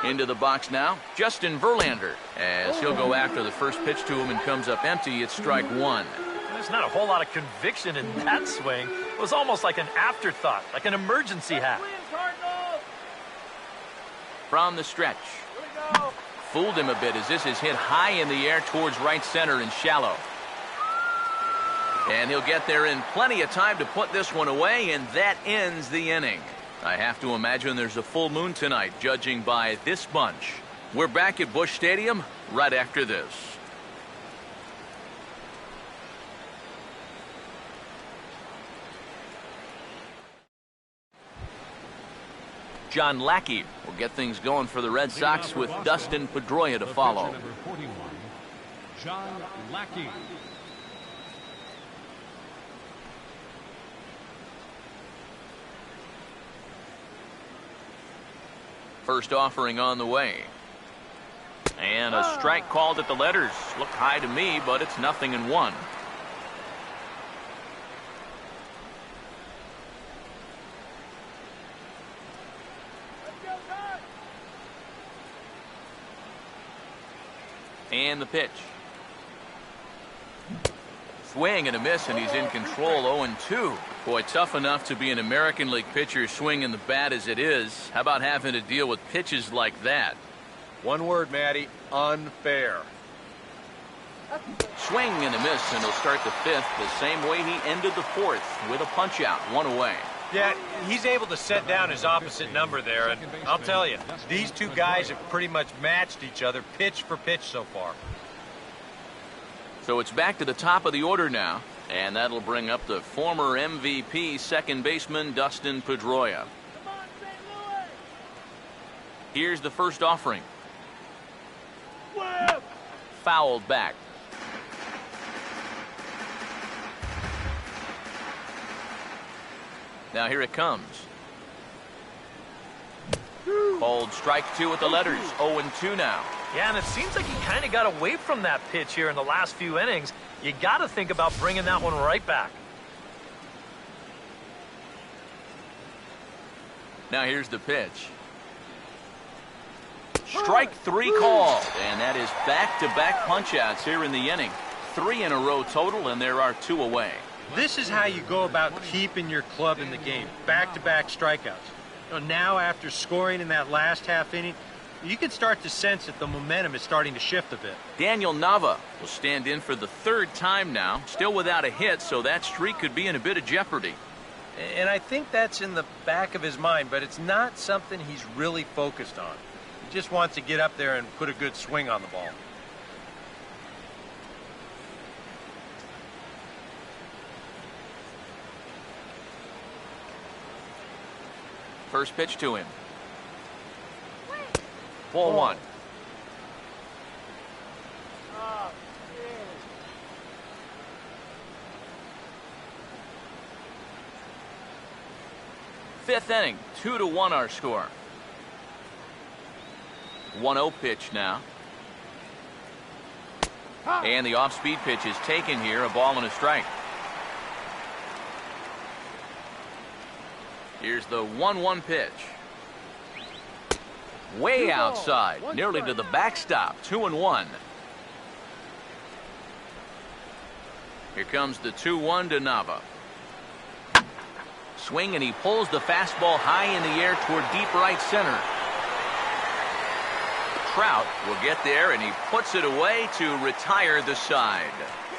Into the box now, Justin Verlander, as he'll go after the first pitch to him and comes up empty. It's strike one. There's not a whole lot of conviction in that swing. It was almost like an afterthought, like an emergency hack. From the stretch. Fooled him a bit as this is hit high in the air towards right center and shallow. And he'll get there in plenty of time to put this one away, and that ends the inning. I have to imagine there's a full moon tonight, judging by this bunch. We're back at Busch Stadium right after this. John Lackey will get things going for the Red Sox with Dustin Pedroia to follow. Number 41, John Lackey. First offering on the way. And a strike called at the letters. Looked high to me, but it's 0-1. And the pitch. Swing and a miss, and he's in control. 0-2. Boy, tough enough to be an American League pitcher swinging the bat as it is. How about having to deal with pitches like that? One word, Matty, unfair. Swing and a miss, and he'll start the fifth the same way he ended the fourth, with a punch out, one away. Yeah, he's able to set down his opposite number there, and I'll tell you, these two guys have pretty much matched each other pitch for pitch so far. So it's back to the top of the order now, and that'll bring up the former MVP second baseman Dustin Pedroia. Come on, St. Louis. Here's the first offering. Whoa. Fouled back. Now here it comes. Called strike two with the letters. 0-2 now. Yeah, and it seems like he kind of got away from that pitch here in the last few innings. You got to think about bringing that one right back. Now here's the pitch. Strike three called, and that is back-to-back punch-outs here in the inning. 3 in a row total, and there are 2 away. This is how you go about keeping your club in the game. Back-to-back strikeouts. Now after scoring in that last half inning, you can start to sense that the momentum is starting to shift a bit. Daniel Nava will stand in for the 3rd time now, still without a hit, so that streak could be in a bit of jeopardy. And I think that's in the back of his mind, but it's not something he's really focused on. He just wants to get up there and put a good swing on the ball. First pitch to him. Ball 1. Oh, Fifth inning, 2-1 our score. 1-0 pitch now. And the off-speed pitch is taken here, a ball and a strike. Here's the 1-1 pitch. Way outside, nearly to the backstop. 2-1. Here comes the 2-1 to Nava. Swing, and he pulls the fastball high in the air toward deep right center. Trout will get there, and he puts it away to retire the side.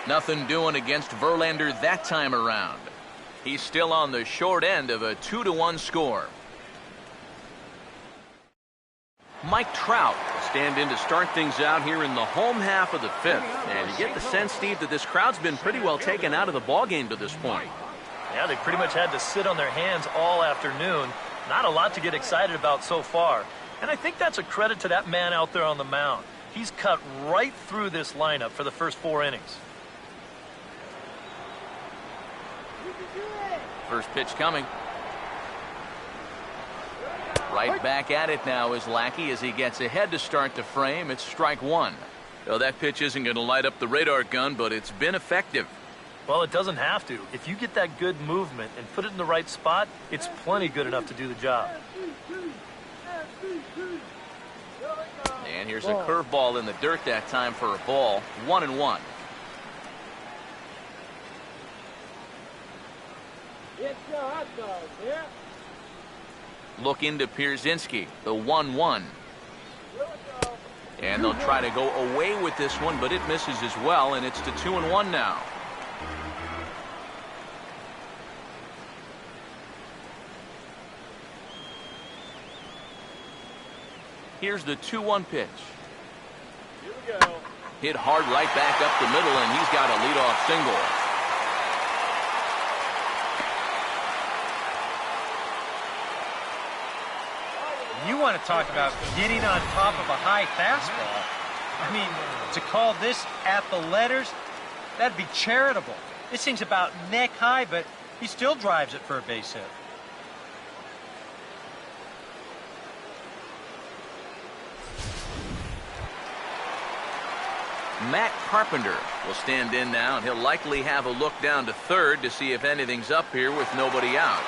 Nothing doing against Verlander that time around. He's still on the short end of a 2-1 score. Mike Trout will stand in to start things out here in the home half of the 5th. And you get the sense, Steve, that this crowd's been pretty well taken out of the ballgame to this point. Yeah, they pretty much had to sit on their hands all afternoon. Not a lot to get excited about so far. And I think that's a credit to that man out there on the mound. He's cut right through this lineup for the first 4 innings. First pitch coming. Right back at it now is Lackey as he gets ahead to start the frame. It's strike 1. So that pitch isn't going to light up the radar gun, but it's been effective. Well, it doesn't have to. If you get that good movement and put it in the right spot, it's plenty good enough to do the job. And here's a curveball in the dirt that time for a ball. 1-1. it's the hot dog, yeah? Look into Pierzynski, the 1-1. Here we go. And they'll try to go away with this one, but it misses as well, and it's to 2-1 now. Here's the 2-1 pitch. Here we go. Hit hard right back up the middle, and he's got a leadoff single. You want to talk about getting on top of a high fastball. I mean, to call this at the letters, that'd be charitable. This thing's about neck high, but he still drives it for a base hit. Matt Carpenter will stand in now, and he'll likely have a look down to third to see if anything's up here with nobody out.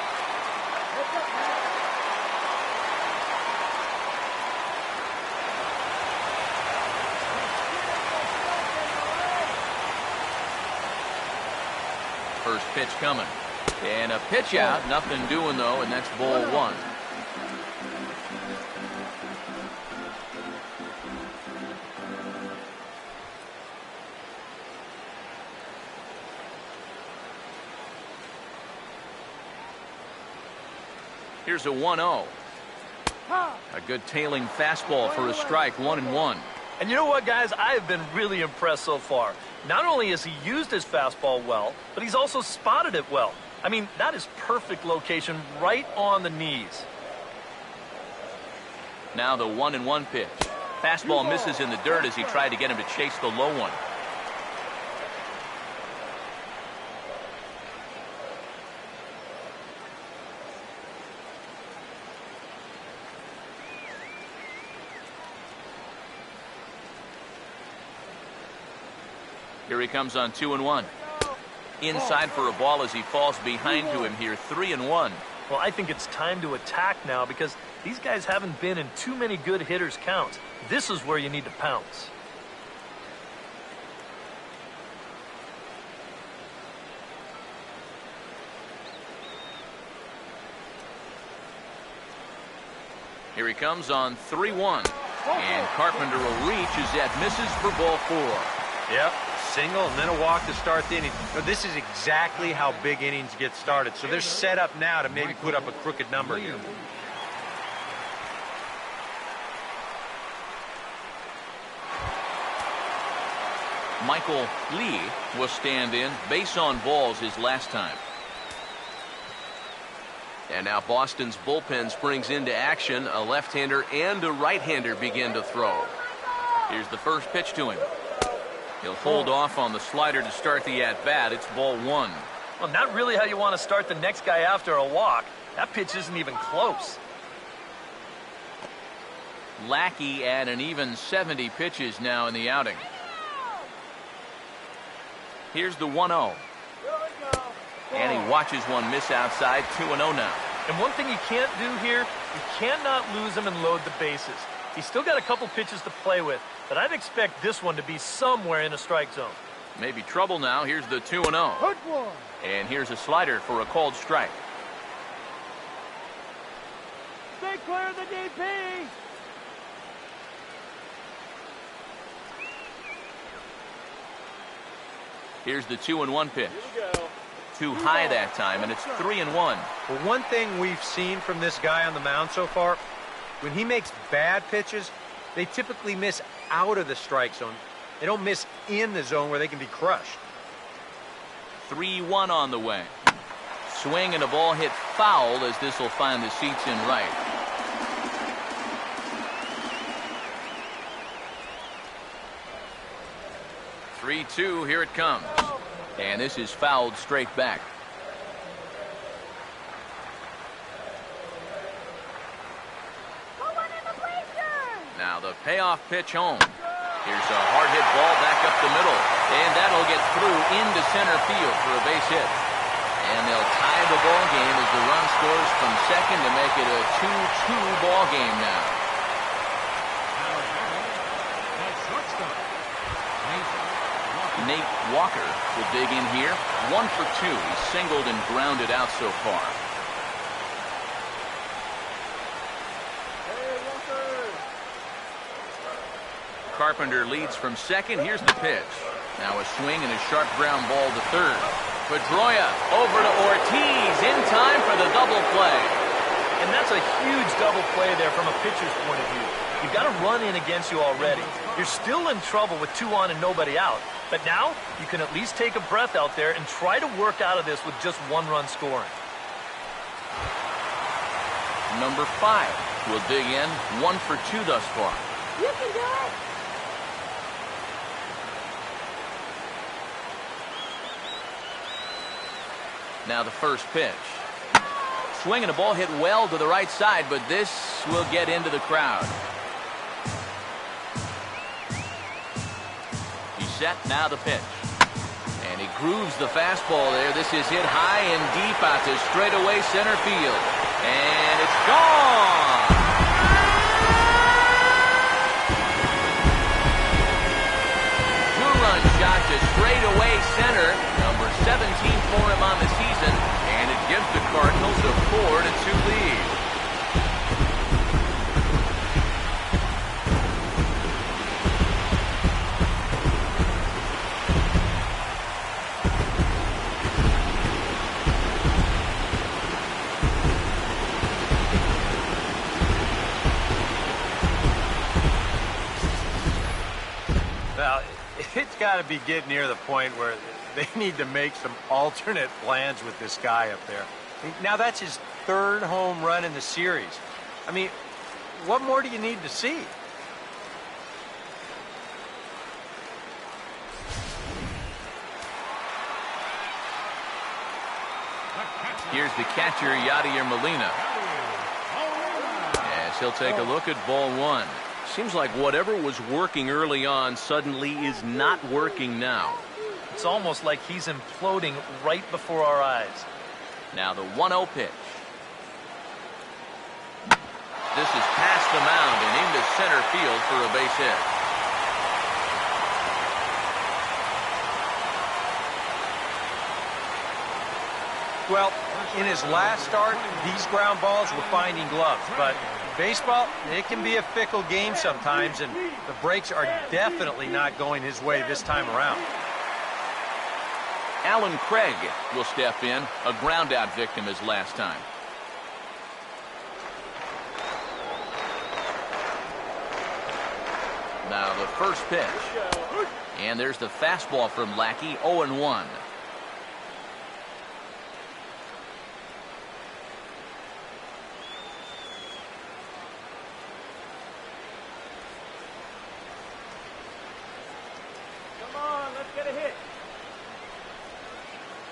First pitch coming. And a pitch out. Nothing doing, though, and that's ball 1. Here's a 1-0. A good tailing fastball for a strike. 1-1. And you know what, guys? I have been really impressed so far. Not only has he used his fastball well, but he's also spotted it well. I mean, that is perfect location right on the knees. Now the 1-1 pitch. Fastball misses in the dirt as he tried to get him to chase the low one. Here he comes on 2-1. Inside for a ball as he falls behind to him here. 3-1. Well, I think it's time to attack now because these guys haven't been in too many good hitters' counts. This is where you need to pounce. Here he comes on 3-1. And Carpenter will reach as that misses for ball 4. Yep, single and then a walk to start the inning. Now, this is exactly how big innings get started. So they're set up now to maybe put up a crooked number here. Michael Lee will stand in. Base on balls his last time. And now Boston's bullpen springs into action. A left-hander and a right-hander begin to throw. Here's the first pitch to him. He'll hold off on the slider to start the at-bat. It's ball 1. Well, not really how you want to start the next guy after a walk. That pitch isn't even close. Lackey at an even 70 pitches now in the outing. Here's the 1-0. And he watches one miss outside. 2-0 now. And one thing you can't do here, you cannot lose him and load the bases. He's still got a couple pitches to play with, but I'd expect this one to be somewhere in a strike zone. Maybe trouble now. Here's the 2-0. And here's a slider for a called strike. Stay clear of the DP. Here's the 2-1 pitch. Here we go. Too high that time, and it's 3-1. Well, one thing we've seen from this guy on the mound so far, when he makes bad pitches, they typically miss out of the strike zone. They don't miss in the zone where they can be crushed. 3-1 on the way. Swing and a ball hit foul as this will find the seats in right. Three-two, here it comes. And this is fouled straight back. Now the payoff pitch home. Here's a hard hit ball back up the middle. And that'll get through into center field for a base hit. And they'll tie the ball game as the run scores from second to make it a 2-2 ball game now. Nate Walker will dig in here. 1 for 2. He's singled and grounded out so far. Carpenter leads from second. Here's the pitch. Now a swing and a sharp ground ball to third. Pedroia over to Ortiz in time for the double play. And that's a huge double play there from a pitcher's point of view. You've got a run in against you already. You're still in trouble with 2 on and nobody out. But now you can at least take a breath out there and try to work out of this with just 1 run scoring. Number 5 will dig in. 1 for 2 thus far. You can do it. Now the first pitch. Swing and a ball hit well to the right side, but this will get into the crowd. He's set, now the pitch. And he grooves the fastball there. This is hit high and deep out to straightaway center field. And it's gone! Two-run shot to straightaway center. Number 17 for him on the season. And it gives the Cardinals a 4-2 lead. Well, it's got to be getting near the point where they need to make some alternate plans with this guy up there. Now, that's his third home run in the series. I mean, what more do you need to see? Here's the catcher, Yadier Molina. As he'll take a look at ball one. Seems like whatever was working early on suddenly is not working now. It's almost like he's imploding right before our eyes. Now the 1-0 pitch. This is past the mound and into center field for a base hit. Well, in his last start, these ground balls were finding gloves, but baseball, it can be a fickle game sometimes, and the breaks are definitely not going his way this time around. Alan Craig will step in, a ground-out victim his last time. Now the first pitch. And there's the fastball from Lackey, 0-1.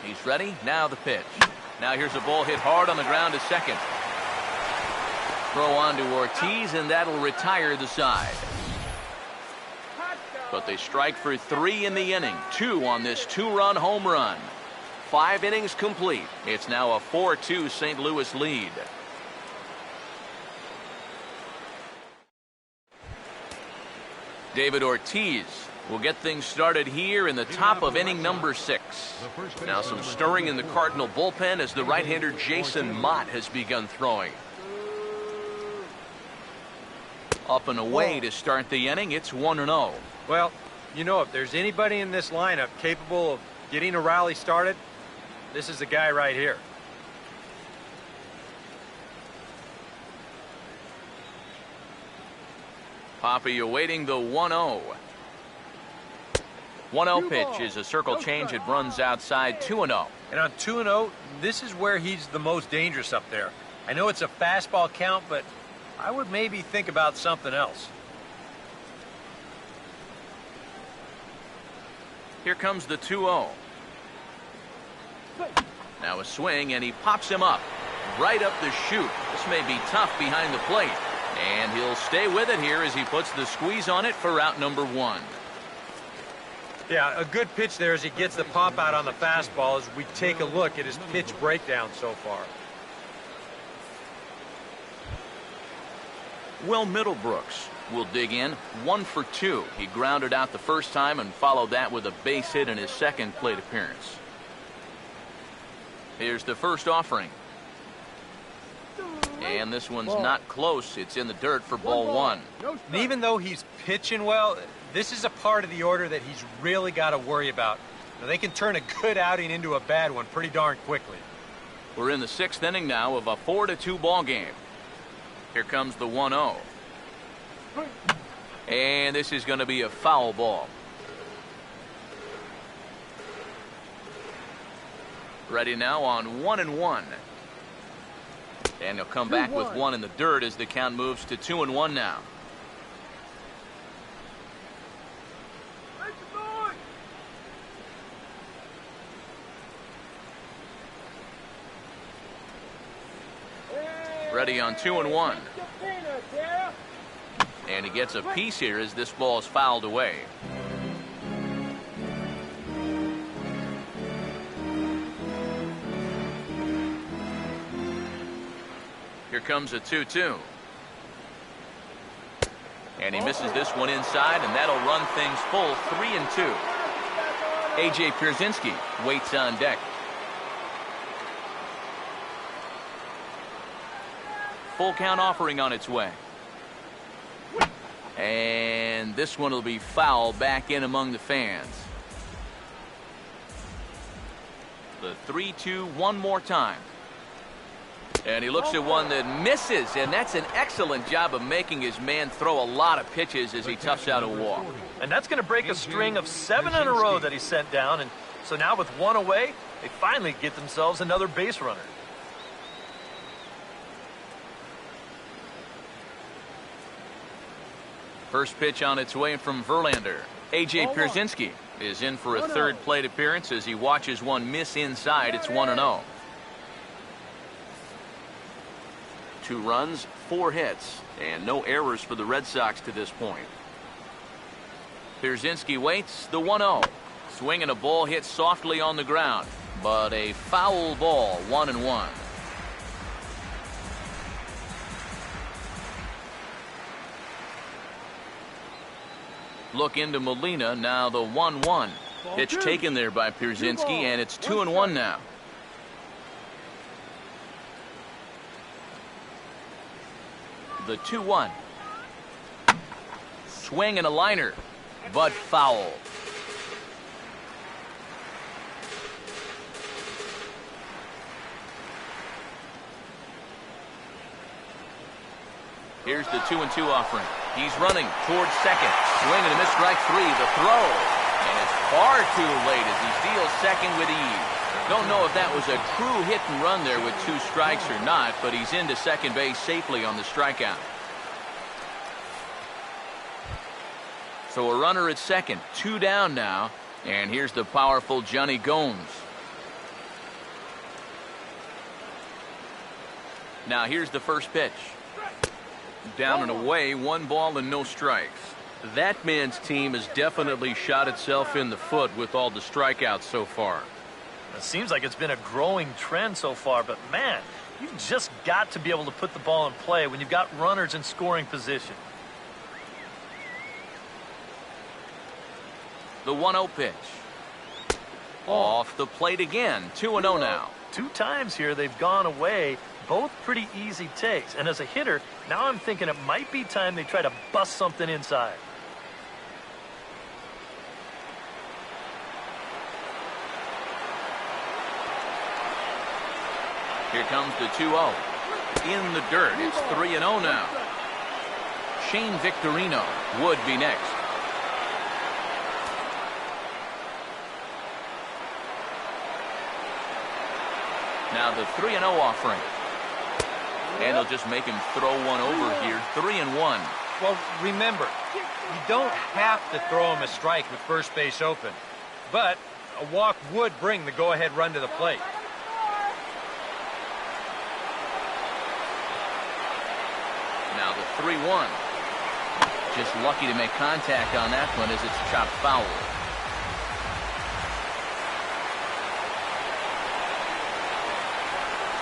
He's ready. Now the pitch. Now here's a ball hit hard on the ground to second. Throw on to Ortiz, and that'll retire the side. But they strike for 3 in the inning. 2 on this 2-run home run. 5 innings complete. It's now a 4-2 St. Louis lead. David Ortiz will get things started here in the top of inning number 6. Now some stirring in the Cardinal bullpen as the right-hander Jason Mott has begun throwing. Up and away to start the inning. It's 1-0. Well, you know, if there's anybody in this lineup capable of getting a rally started, this is the guy right here. Poppy awaiting the 1-0. 1-0 pitch is a circle change. It runs outside 2-0. And on 2-0, this is where he's the most dangerous up there. I know it's a fastball count, but I would maybe think about something else. Here comes the 2-0. Now a swing, and he pops him up. Right up the chute. This may be tough behind the plate. And he'll stay with it here as he puts the squeeze on it for out number 1. Yeah, a good pitch there as he gets the pop out on the fastball as we take a look at his pitch breakdown so far. Will Middlebrooks will dig in 1 for 2. He grounded out the first time and followed that with a base hit in his second plate appearance. Here's the first offering. And this one's not close. It's in the dirt for ball 1. And even though he's pitching well, this is a part of the order that he's really got to worry about. Now, they can turn a good outing into a bad one pretty darn quickly. We're in the 6th inning now of a 4-2 ball game. Here comes the 1-0. And this is going to be a foul ball. Ready now on 1-1. And he'll come back with 1 in the dirt as the count moves to 2-1 now. Ready on 2-1. And he gets a piece here as this ball is fouled away. Here comes a 2-2. And he misses this one inside, and that'll run things full 3-2. A.J. Pierzynski waits on deck. Full count offering on its way. And this one will be foul back in among the fans. The 3-2 one more time. And he looks at one that misses, and that's an excellent job of making his man throw a lot of pitches as he toughs out a walk. And that's going to break a string of 7 in a row that he sent down. And so now with 1 away, they finally get themselves another base runner. First pitch on its way from Verlander. A.J. Pierzynski is in for a third plate appearance as he watches one miss inside. It's 1-0. 2 runs, 4 hits, and no errors for the Red Sox to this point. Pierzynski waits, the 1-0. Swinging a ball hit softly on the ground, but a foul ball, 1-1. Look into Molina, now the 1-1. Pitch taken there by Pierzynski, and it's 2-1 now. The 2-1. Swing and a liner, but foul. Here's the 2-2 offering. He's running towards second. Swing and a miss, strike 3. The throw. And it's far too late as he steals second with ease. Don't know if that was a true hit and run there with 2 strikes or not, but he's into second base safely on the strikeout. So a runner at second, 2 down now, and here's the powerful Johnny Gomes. Now here's the first pitch. Down and away, 1 ball and no strikes. That man's team has definitely shot itself in the foot with all the strikeouts so far. It seems like it's been a growing trend so far, but man, you've just got to be able to put the ball in play when you've got runners in scoring position. The 1-0 pitch. Off the plate again, 2-0 now. 2 times here they've gone away, both pretty easy takes. And as a hitter, now I'm thinking it might be time they try to bust something inside. Here comes the 2-0. In the dirt, it's 3-0 now. Shane Victorino would be next. Now the 3-0 offering. And they'll just make him throw one over here. 3-1. Well, remember, you don't have to throw him a strike with first base open. But a walk would bring the go-ahead run to the plate. Now the 3-1. Just lucky to make contact on that one as it's chopped foul.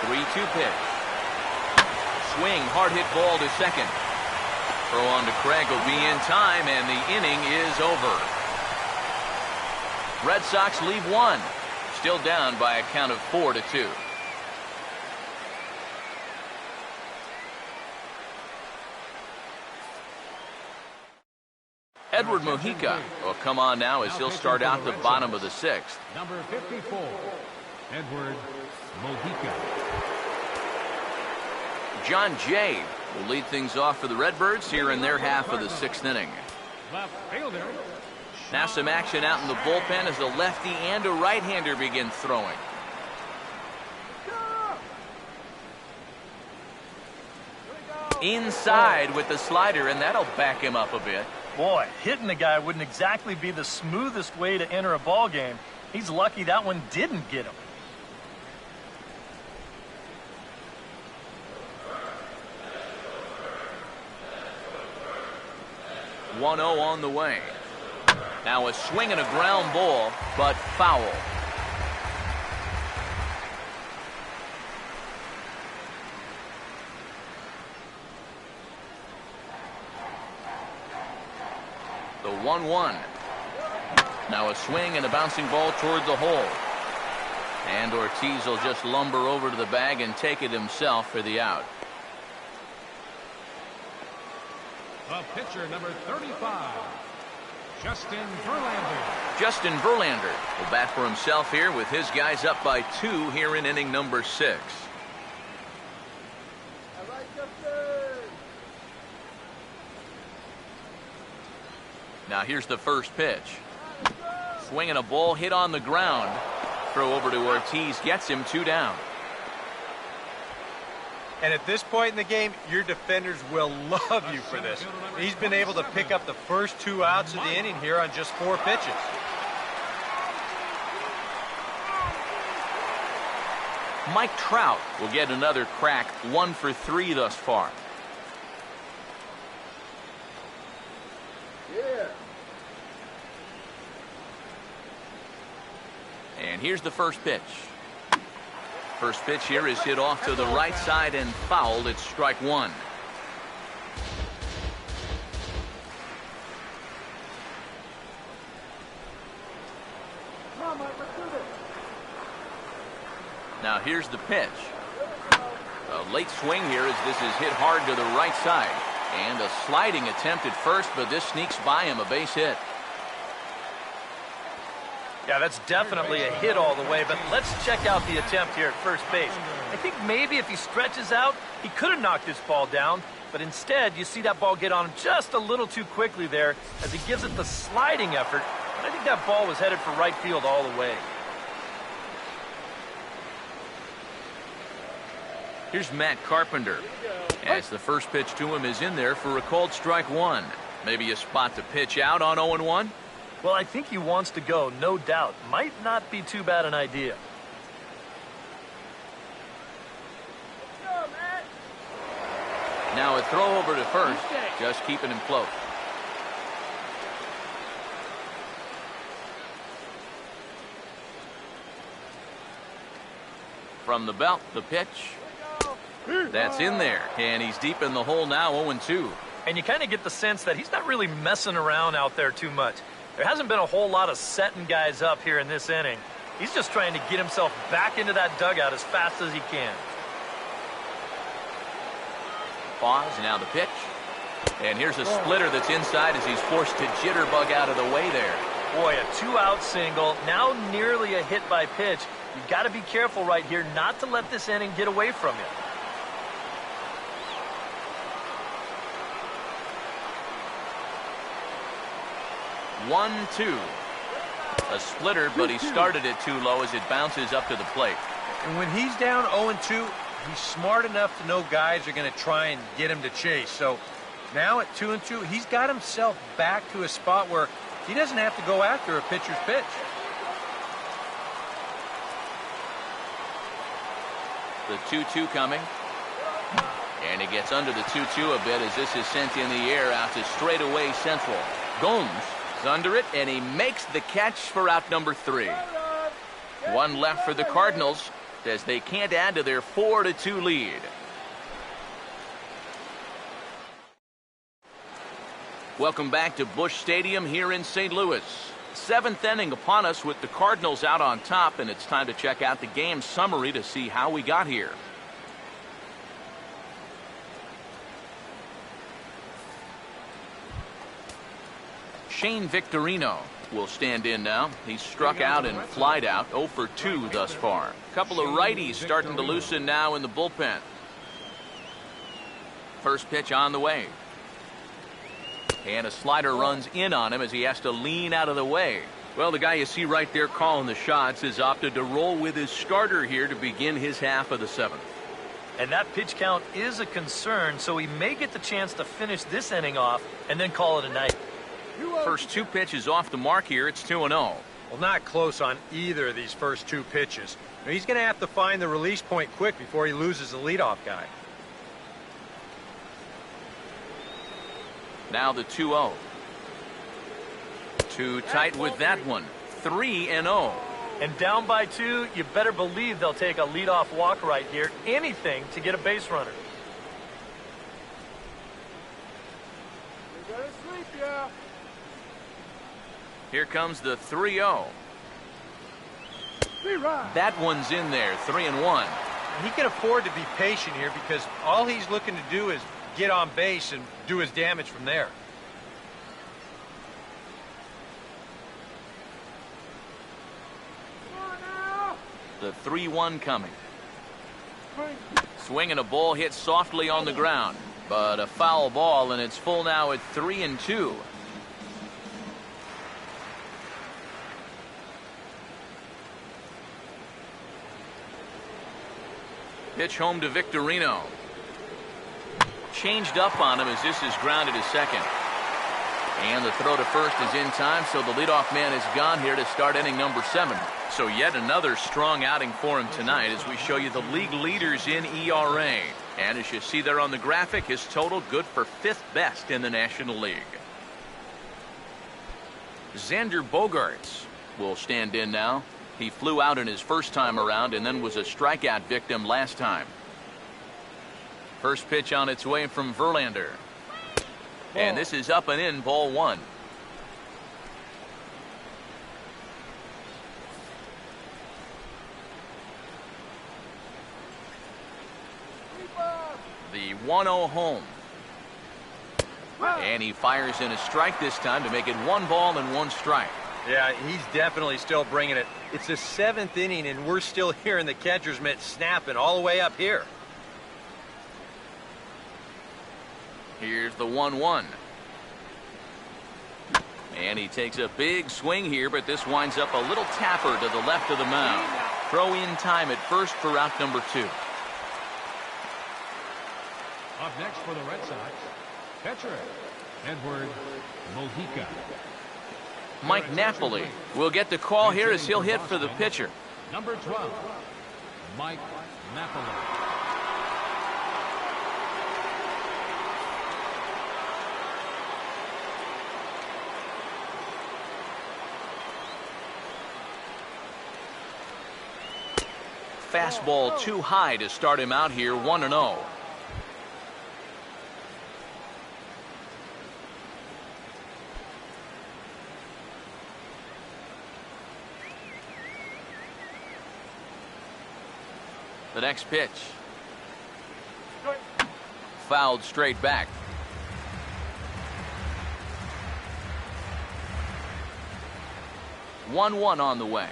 3-2 pitch. Swing, hard hit ball to second. Throw on to Craig will be in time, and the inning is over. Red Sox leave 1. Still down by a count of 4-2. Edward Mojica will come on now as he'll start out the bottom of the 6th. Number 54, Edward Mojica. John Jay will lead things off for the Redbirds here in their half of the 6th inning. Left fielder. Now some action out in the bullpen as a lefty and a right-hander begin throwing. Inside with the slider, and that'll back him up a bit. Boy, hitting the guy wouldn't exactly be the smoothest way to enter a ball game. He's lucky that one didn't get him. One 1-0 on the way. Now a swing and a ground ball, but foul. The 1-1. Now a swing and a bouncing ball toward the hole. And Ortiz will just lumber over to the bag and take it himself for the out. The pitcher, number 35, Justin Verlander. Justin Verlander will bat for himself here with his guys up by 2 here in inning number 6. Now here's the first pitch. Swinging a ball hit on the ground. Throw over to Ortiz gets him 2 down. And at this point in the game, your defenders will love you for this. He's been able to pick up the first 2 outs of the inning here on just 4 pitches. Mike Trout will get another crack, 1 for 3 thus far. And here's the first pitch. First pitch here is hit off to the right side and fouled. It's strike 1. Now here's the pitch. A late swing here as this is hit hard to the right side. And a sliding attempt at first, but this sneaks by him, a base hit. Yeah, that's definitely a hit all the way, but let's check out the attempt here at first base. I think maybe if he stretches out, he could have knocked this ball down, but instead you see that ball get on him just a little too quickly there as he gives it the sliding effort, and I think that ball was headed for right field all the way. Here's Matt Carpenter as the first pitch to him is in there for a called strike 1. Maybe a spot to pitch out on 0-1. Well, I think he wants to go, no doubt. Might not be too bad an idea. Now a throw over to first, just keeping him close. From the belt, the pitch. That's in there, and he's deep in the hole now, 0-2. And you kind of get the sense that he's not really messing around out there too much. There hasn't been a whole lot of setting guys up here in this inning. He's just trying to get himself back into that dugout as fast as he can. Pause, now the pitch. And here's a splitter that's inside as he's forced to jitterbug out of the way there. Boy, a 2-out single, now nearly a hit by pitch. You've got to be careful right here not to let this inning get away from you. One, 2. A splitter, but he started it too low as it bounces up to the plate. And when he's down 0-2, he's smart enough to know guys are going to try and get him to chase. So now at 2-2, he's got himself back to a spot where he doesn't have to go after a pitcher's pitch. The 2-2 coming. And he gets under the 2-2 a bit as this is sent in the air out to straightaway central. Gomes is under it, and he makes the catch for out number 3. 1 left for the Cardinals as they can't add to their 4-2 lead. Welcome back to Busch Stadium here in St. Louis. 7th inning upon us with the Cardinals out on top, and it's time to check out the game summary to see how we got here. Shane Victorino will stand in now. He's struck out and flied out, 0 for 2 thus far. Couple of righties starting to loosen now in the bullpen. First pitch on the way. And a slider runs in on him as he has to lean out of the way. Well, the guy you see right there calling the shots has opted to roll with his starter here to begin his half of the 7th. And that pitch count is a concern, so he may get the chance to finish this inning off and then call it a night. First 2 pitches off the mark here. It's 2-0. Well, not close on either of these first 2 pitches. He's going to have to find the release point quick before he loses the leadoff guy. Now the 2-0. Too tight with that one. 3-0. And down by 2, you better believe they'll take a leadoff walk right here. Anything to get a base runner. Here comes the 3-0. That one's in there, 3-1. He can afford to be patient here because all he's looking to do is get on base and do his damage from there. The 3-1 coming. Swinging a ball hit softly on the ground, but a foul ball, and it's full now at 3-2. Pitch home to Victorino. Changed up on him as this is grounded to second. And the throw to first is in time, so the leadoff man is gone here to start inning number 7. So yet another strong outing for him tonight as we show you the league leaders in ERA. And as you see there on the graphic, his total good for 5th best in the National League. Xander Bogaerts will stand in now. He flew out in his first time around and then was a strikeout victim last time. First pitch on its way from Verlander. And this is up and in, ball 1. The 1-0 home. And he fires in a strike this time to make it 1 ball and 1 strike. Yeah, he's definitely still bringing it. It's the 7th inning, and we're still hearing the catcher's mitt snapping all the way up here. Here's the 1-1. And he takes a big swing here, but this winds up a little tapper to the left of the mound. Throw in time at first for out number 2. Up next for the Red Sox, catcher Edward Mojica. Mike Napoli will get the call here as he'll hit for the pitcher. Number 12, Mike Napoli. Fastball too high to start him out here, 1-0. The next pitch. Fouled straight back. One on the way.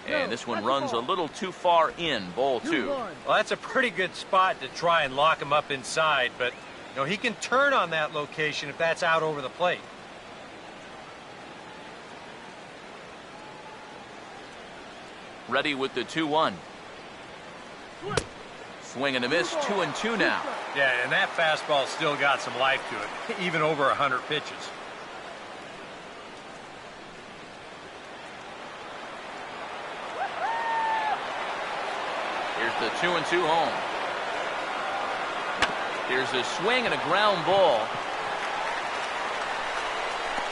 And this one runs a little too far in, ball 2. Well, that's a pretty good spot to try and lock him up inside, but you know, he can turn on that location if that's out over the plate. Ready with the 2-1. Swing and a miss, 2-2 now. Yeah, and that fastball still got some life to it, even over 100 pitches. Here's the 2-2 home. Here's a swing and a ground ball.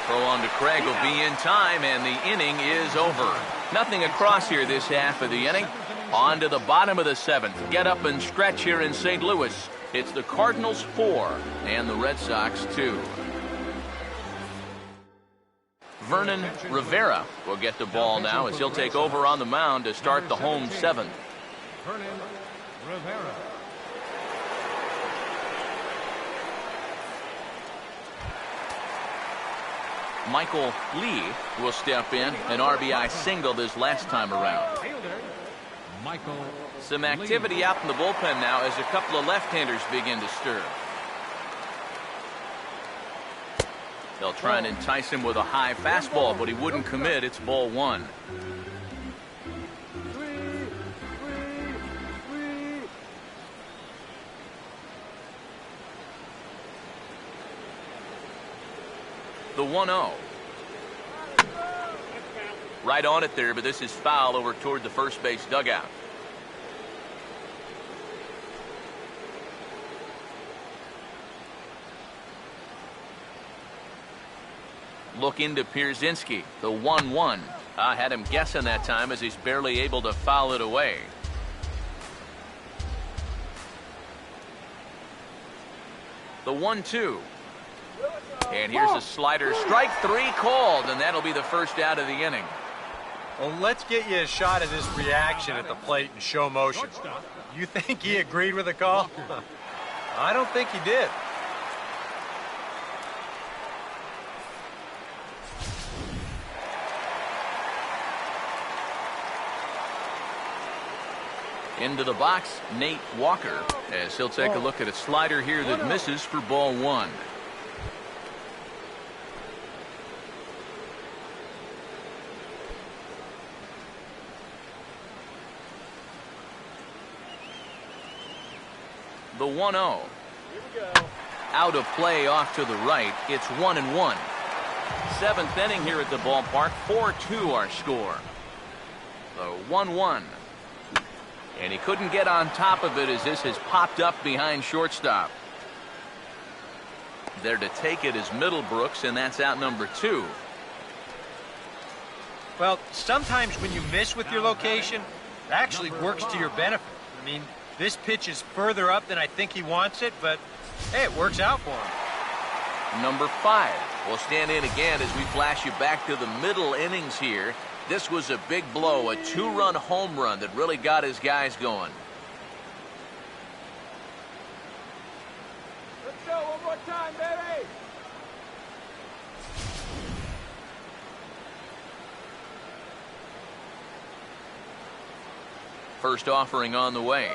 Throw on to Craig will be in time, and the inning is over. Nothing across here this half of the inning. On to the bottom of the 7th. Get up and stretch here in St. Louis. It's the Cardinals 4 and the Red Sox 2. Vernon Rivera will get the ball now as he'll take over on the mound to start the home 7th. Vernon Rivera. Michael Lee will step in, an RBI single this last time around. Michael Some activity out in the bullpen now as a couple of left-handers begin to stir. They'll try and entice him with a high fastball, but he wouldn't commit. It's ball 1. The 1-0. Right on it there, but this is foul over toward the first base dugout. Look into Pierzynski, the 1-1. I had him guessing that time as he's barely able to foul it away. The 1-2. And here's a slider. Strike 3 called, and that'll be the first out of the inning. Well, let's get you a shot of this reaction at the plate in show motion. You think he agreed with the call? I don't think he did. Into the box, Nate Walker, as he'll take a look at a slider here that misses for ball 1. The 1-0. Out of play off to the right. It's 1-1. Seventh inning here at the ballpark. 4-2 our score. The 1-1. And he couldn't get on top of it as this has popped up behind shortstop. There to take it is Middlebrooks, and that's out number 2. Well, sometimes when you miss with your location, it actually works to your benefit. I mean, this pitch is further up than I think he wants it, but hey, it works out for him. Number 5 will stand in again as we flash you back to the middle innings here. This was a big blow, a 2-run home run that really got his guys going. Let's go one more time, baby. First offering on the way.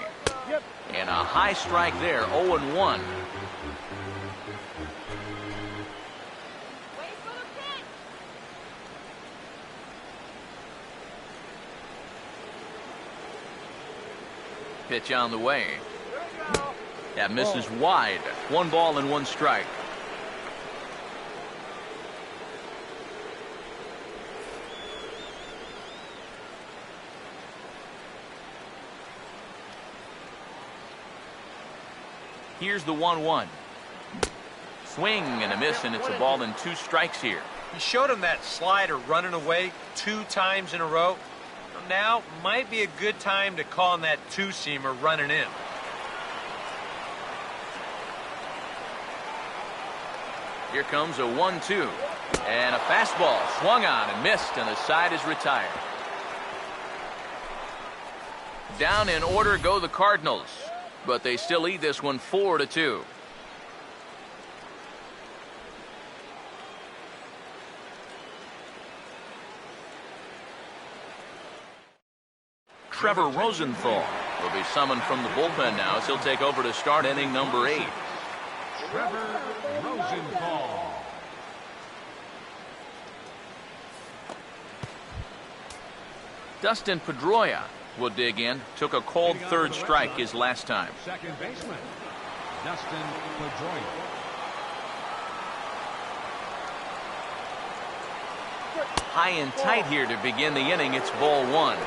Yep. And a high strike there, 0-1. Pitch on the way. That misses wide. 1 ball and 1 strike. Here's the 1-1. Swing and a miss, and it's a ball and 2 strikes here. He showed him that slider running away 2 times in a row. Now might be a good time to call on that 2-seamer running in. Here comes a 1-2. And a fastball swung on and missed, and the side is retired. Down in order go the Cardinals, but they still lead this one 4-2. Trevor Rosenthal will be summoned from the bullpen now as he'll take over to start inning number 8. Trevor Rosenthal. Dustin Pedroia will dig in. Took a cold third strike his last time. Second baseman, Dustin Pedroia. High and tight here to begin the inning. It's ball 1.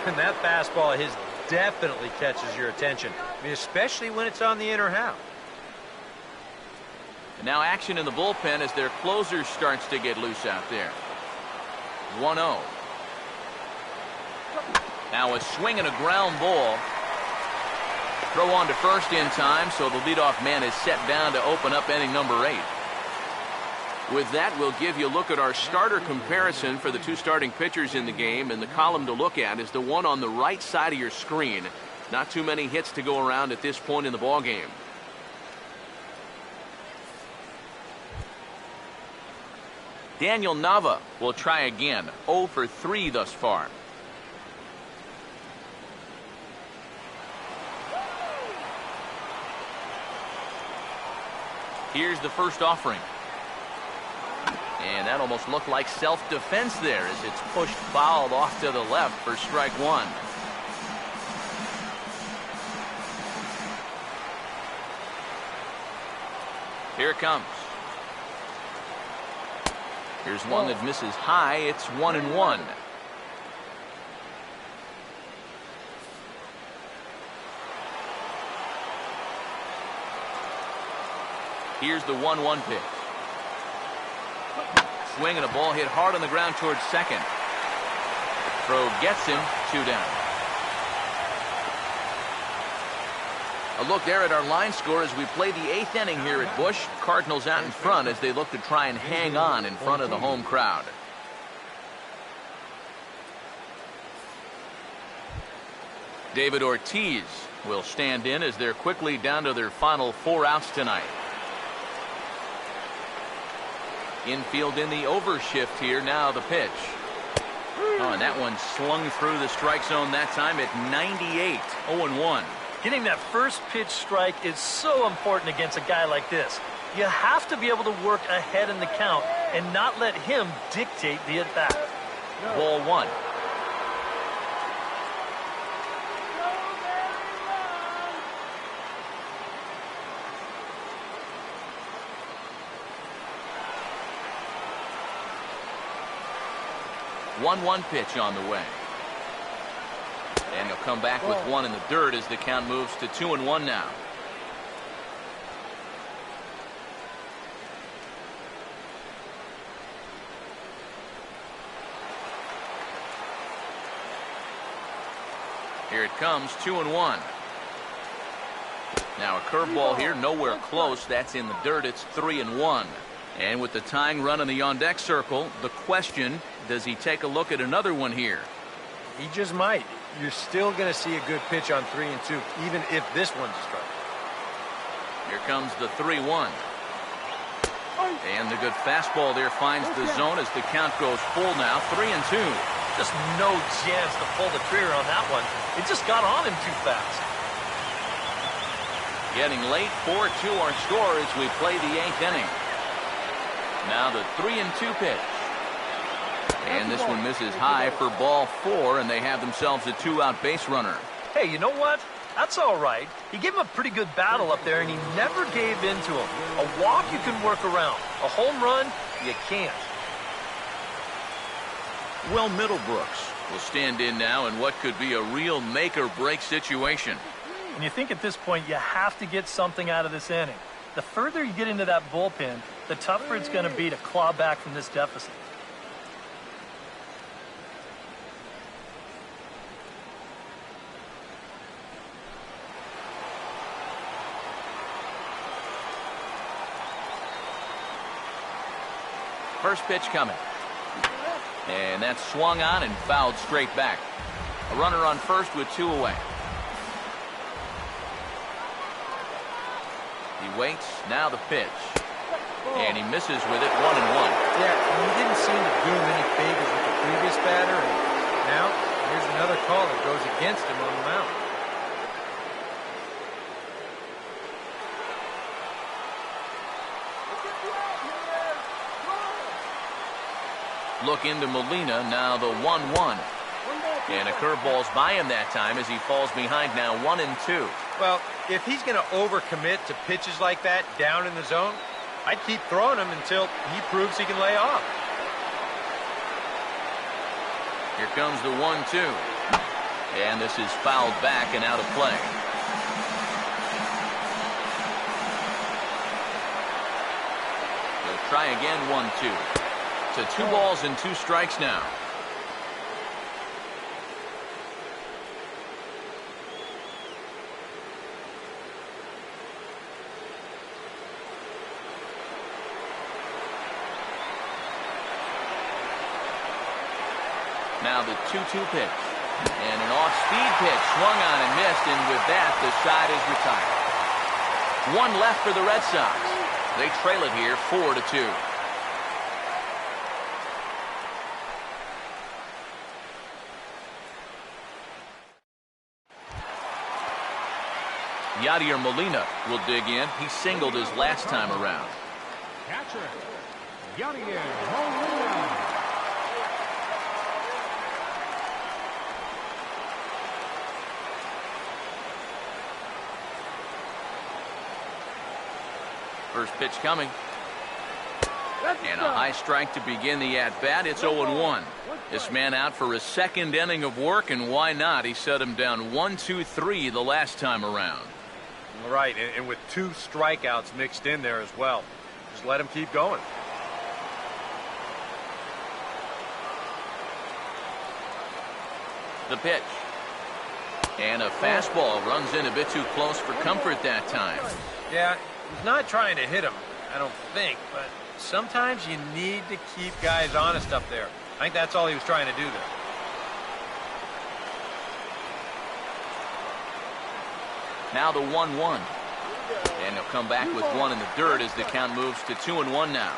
And that fastball of his definitely catches your attention. I mean, especially when it's on the inner half. And now action in the bullpen as their closer starts to get loose out there. 1-0. Now a swing and a ground ball. Throw on to first in time, so the leadoff man is set down to open up inning number 8. With that, we'll give you a look at our starter comparison for the 2 starting pitchers in the game, and the column to look at is the one on the right side of your screen. Not too many hits to go around at this point in the ball game. Daniel Nava will try again. 0 for 3 thus far. Here's the first offering. And that almost looked like self-defense there as it's pushed foul off to the left for strike 1. Here it comes. Here's one that misses high. It's 1-1. Here's the 1-1 pitch. Swing and a ball hit hard on the ground towards second. Throw gets him. 2 down. A look there at our line score as we play the 8th inning here at Busch. Cardinals out in front as they look to try and hang on in front of the home crowd. David Ortiz will stand in as they're quickly down to their final 4 outs tonight. Infield in the overshift here. Now the pitch. Oh, and that one slung through the strike zone that time at 98. 0-1. Getting that first pitch strike is so important against a guy like this. You have to be able to work ahead in the count and not let him dictate the at-bat. Ball 1. 1-1 pitch on the way. And he'll come back with one in the dirt as the count moves to 2-1 now. Here it comes, 2-1. Now a curveball here, nowhere close. That's in the dirt. It's 3-1. And with the tying run in the on-deck circle, the question, does he take a look at another one here? He just might. You're still going to see a good pitch on 3-2, even if this one's a strike. Here comes the 3-1. And the good fastball there finds the zone as the count goes full now, 3-2. Just no chance to pull the trigger on that one. It just got on him too fast. Getting late, 4-2 our score as we play the 8th inning. Now the 3-2 pitch. And this one misses high for ball 4, and they have themselves a 2-out base runner. Hey, you know what? That's all right. He gave him a pretty good battle up there, and he never gave in to him. A walk you can work around. A home run, you can't. Well, Middlebrooks will stand in now in what could be a real make-or-break situation. And you think at this point you have to get something out of this inning. The further you get into that bullpen, the tougher it's going to be to claw back from this deficit. First pitch coming. And that's swung on and fouled straight back. A runner on first with 2 away. He waits. Now the pitch. And he misses with it, 1-1. Yeah, he didn't seem to do him any favors with the previous batter. And now, here's another call that goes against him on the mound. Look into Molina, now the 1-1. And a curveball's by him that time as he falls behind now 1-2. Well, if he's going to overcommit to pitches like that down in the zone, I'd keep throwing him until he proves he can lay off. Here comes the 1-2. And this is fouled back and out of play. He'll try again, 1-2. To 2 balls and 2 strikes now. Now the 2-2 pitch. And an off-speed pitch swung on and missed, and with that the side is retired. 1 left for the Red Sox. They trail it here 4-2. Yadier Molina will dig in. He singled his last time around. Catcher, Yadier Molina. First pitch coming. And a high strike to begin the at-bat. It's 0-1. This man out for a second inning of work, and why not? He set him down 1-2-3 the last time around. Right, and with 2 strikeouts mixed in there as well. Just let him keep going. The pitch. And a fastball runs in a bit too close for comfort that time. Yeah, he's not trying to hit him, I don't think, but sometimes you need to keep guys honest up there. I think that's all he was trying to do there. Now the 1-1. And he'll come back with 1 in the dirt as the count moves to 2-1 now.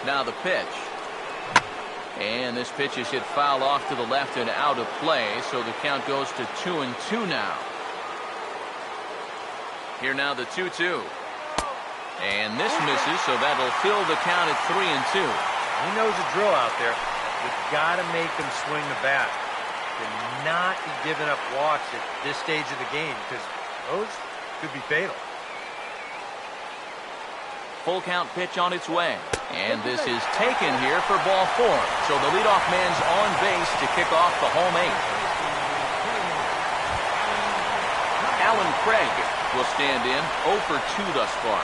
Now the pitch. And this pitch is hit foul off to the left and out of play, so the count goes to 2-2 now. Here now the 2-2. And this misses, so that'll fill the count at 3-2. He knows the drill out there. You've got to make them swing the bat. to not be giving up walks at this stage of the game because those could be fatal. Full count pitch on its way. And this is taken here for ball 4. So the leadoff man's on base to kick off the home 8th. Alan Craig will stand in 0 for 2 thus far.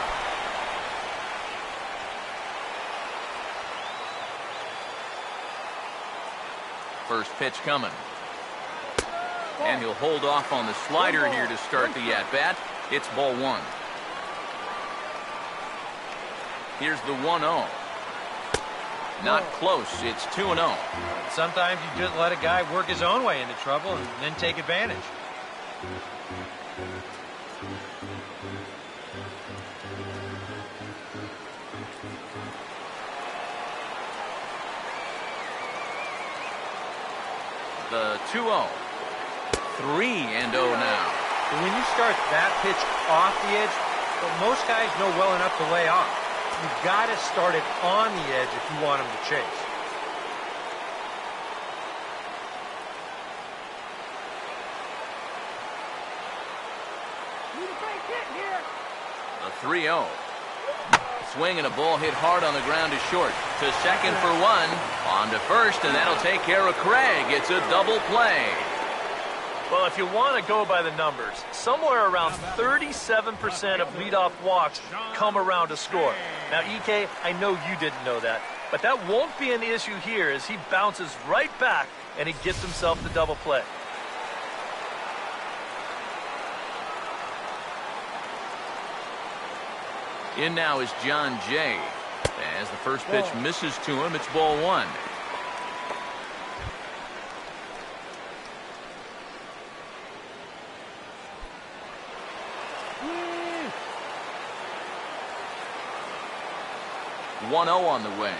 First pitch coming. And he'll hold off on the slider here to start the at-bat. It's ball 1. Here's the 1-0. Not close. It's 2-0. Sometimes you just let a guy work his own way into trouble and then take advantage. The 2-0. 3-0 now. But when you start that pitch off the edge, well, most guys know well enough to lay off. You've got to start it on the edge if you want him to chase. The 3-0. Swing and a ball hit hard on the ground to short. To second for 1. On to first, and that'll take care of Craig. It's a double play. Well, if you want to go by the numbers, somewhere around 37% of leadoff walks come around to score. Now, EK, I know you didn't know that, but that won't be an issue here as he bounces right back and he gets himself the double play. In now is John Jay. As the first pitch misses to him, it's ball 1. One 0 on the way.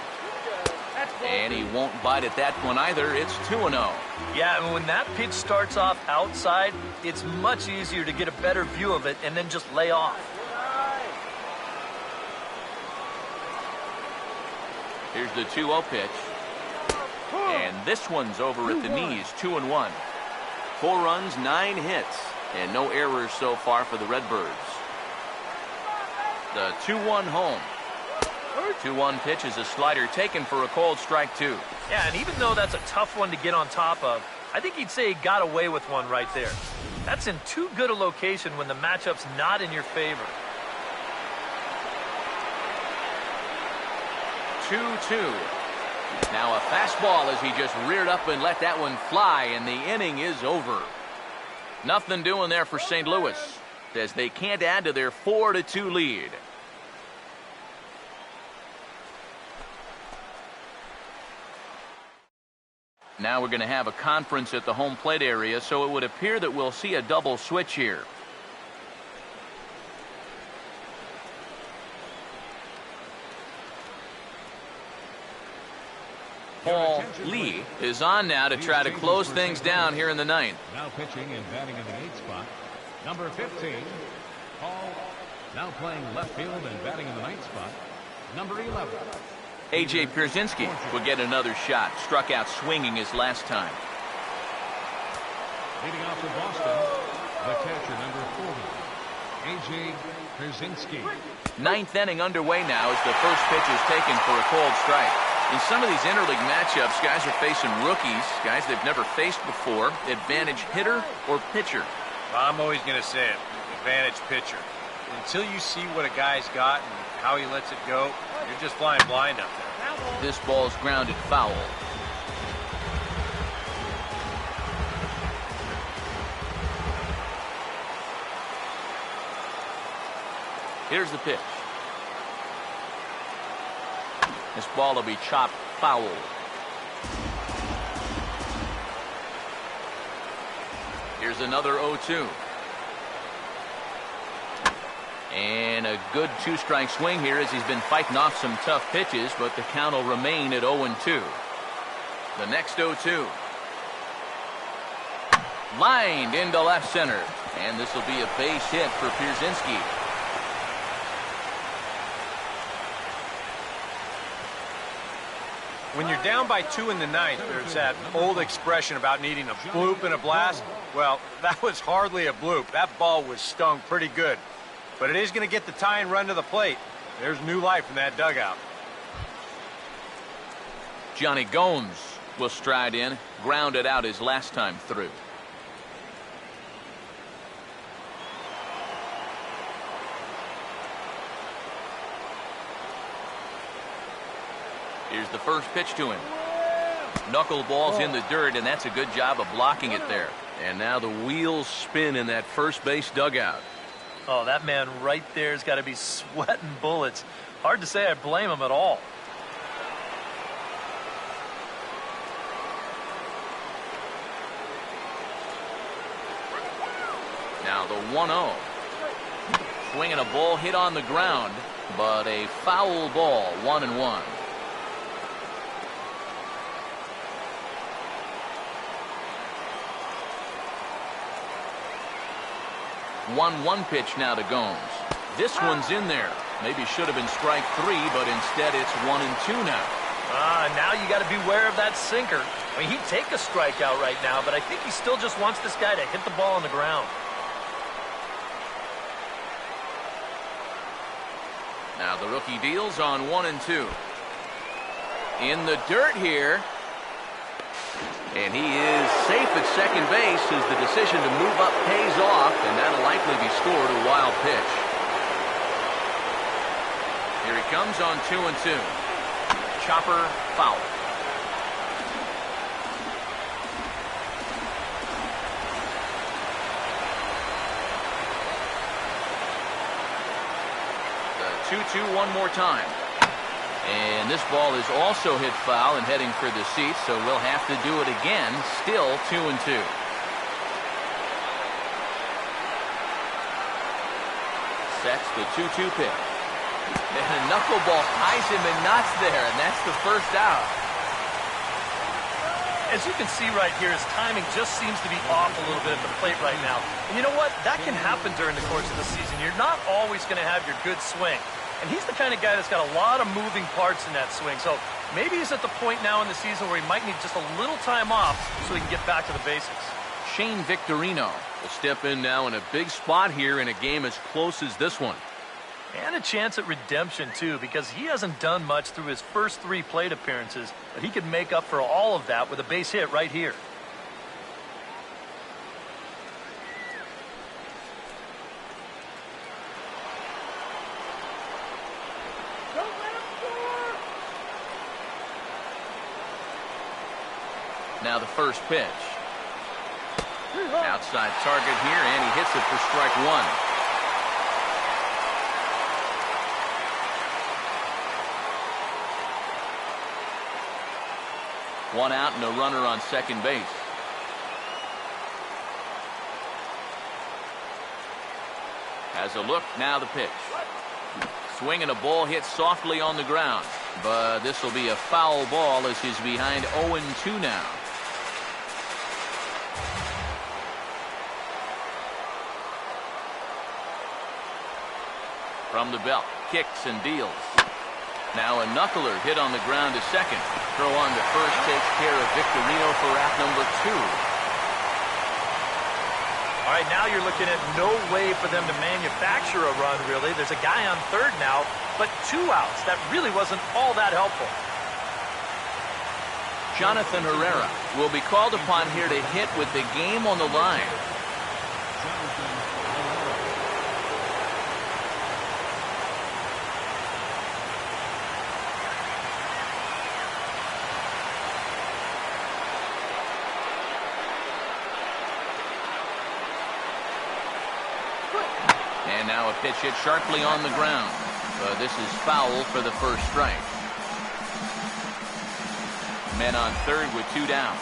And he won't bite at that one either. It's 2-0. Yeah, and when that pitch starts off outside, it's much easier to get a better view of it and then just lay off. Here's the 2-0 pitch. And this one's over at the knees. 2-1. 4 runs, 9 hits, and no errors so far for the Redbirds. The 2-1 home. 2-1 pitch is a slider taken for a called strike 2. Yeah, and even though that's a tough one to get on top of, I think he'd say he got away with one right there. That's in too good a location when the matchup's not in your favor. 2-2. Now a fastball as he just reared up and let that one fly, and the inning is over. Nothing doing there for St. Louis as they can't add to their 4-2 lead. Now we're going to have a conference at the home plate area, so it would appear that we'll see a double switch here. Paul Lee is on now to try to close things down here in the 9th. Now pitching and batting in the 8th spot, number 15, Paul. Now playing left field and batting in the 9th spot, number 11. A.J. Pierzynski will get another shot. Struck out swinging his last time. Leading off for Boston, the catcher, number 40, A.J. Pierzynski. 9th inning underway now as the first pitch is taken for a called strike. In some of these interleague matchups, guys are facing rookies, guys they've never faced before. Advantage hitter or pitcher? I'm always going to say it, advantage pitcher. Until you see what a guy's got and how he lets it go, you're just flying blind up there. This ball's grounded foul. Here's the pitch. This ball will be chopped foul. Here's another 0-2. And a good 2-strike swing here as he's been fighting off some tough pitches, but the count will remain at 0-2. The next 0-2. Lined into left center. And this will be a base hit for Pierzynski. When you're down by 2 in the ninth, there's that old expression about needing a bloop and a blast. Well, that was hardly a bloop. That ball was stung pretty good. But it is going to get the tying run to the plate. There's new life in that dugout. Johnny Gomes will stride in, grounded out his last time through. Here's the first pitch to him. Knuckleball's in the dirt, and that's a good job of blocking it there. And now the wheels spin in that first base dugout. Oh, that man right there's got to be sweating bullets. Hard to say I blame him at all. Now the 1-0. Swinging a ball hit on the ground, but a foul ball, 1-1. 1-1 pitch now to Gomes. This one's in there. Maybe should have been strike 3, but instead it's 1-2 now. Now you got to beware of that sinker. I mean, he'd take a strikeout right now, but I think he still just wants this guy to hit the ball on the ground. Now the rookie deals on 1-2. In the dirt here. And he is safe at second base as the decision to move up pays off, and that'll likely be scored a wild pitch. Here he comes on 2-2. Chopper foul. The 2-2 one more time. And this ball is also hit foul and heading for the seats, so we'll have to do it again. Still 2-2. Sets the 2-2 pitch. And a knuckleball ties him in knots there, and that's the first out. As you can see right here, his timing just seems to be off a little bit at the plate right now. And you know what? That can happen during the course of the season. You're not always going to have your good swing. And he's the kind of guy that's got a lot of moving parts in that swing. So maybe he's at the point now in the season where he might need just a little time off so he can get back to the basics. Shane Victorino will step in now in a big spot here in a game as close as this one. And a chance at redemption, too, because he hasn't done much through his first 3 plate appearances. But he could make up for all of that with a base hit right here. Now the first pitch. Outside target here, and he hits it for strike 1. One out and a runner on second base. Has a look, now the pitch. Swinging a ball hit softly on the ground, but this will be a foul ball as he's behind 0-2 now. From the belt, kicks and deals. Now a knuckler hit on the ground to second. Throw on to first takes care of Victorino for out number 2. All right, now you're looking at no way for them to manufacture a run, really. There's a guy on third now, but 2 outs. That really wasn't all that helpful. Jonathan Herrera will be called upon here to hit with the game on the line. And now a pitch hit sharply on the ground. This is foul for the first strike. Men on third with 2 down.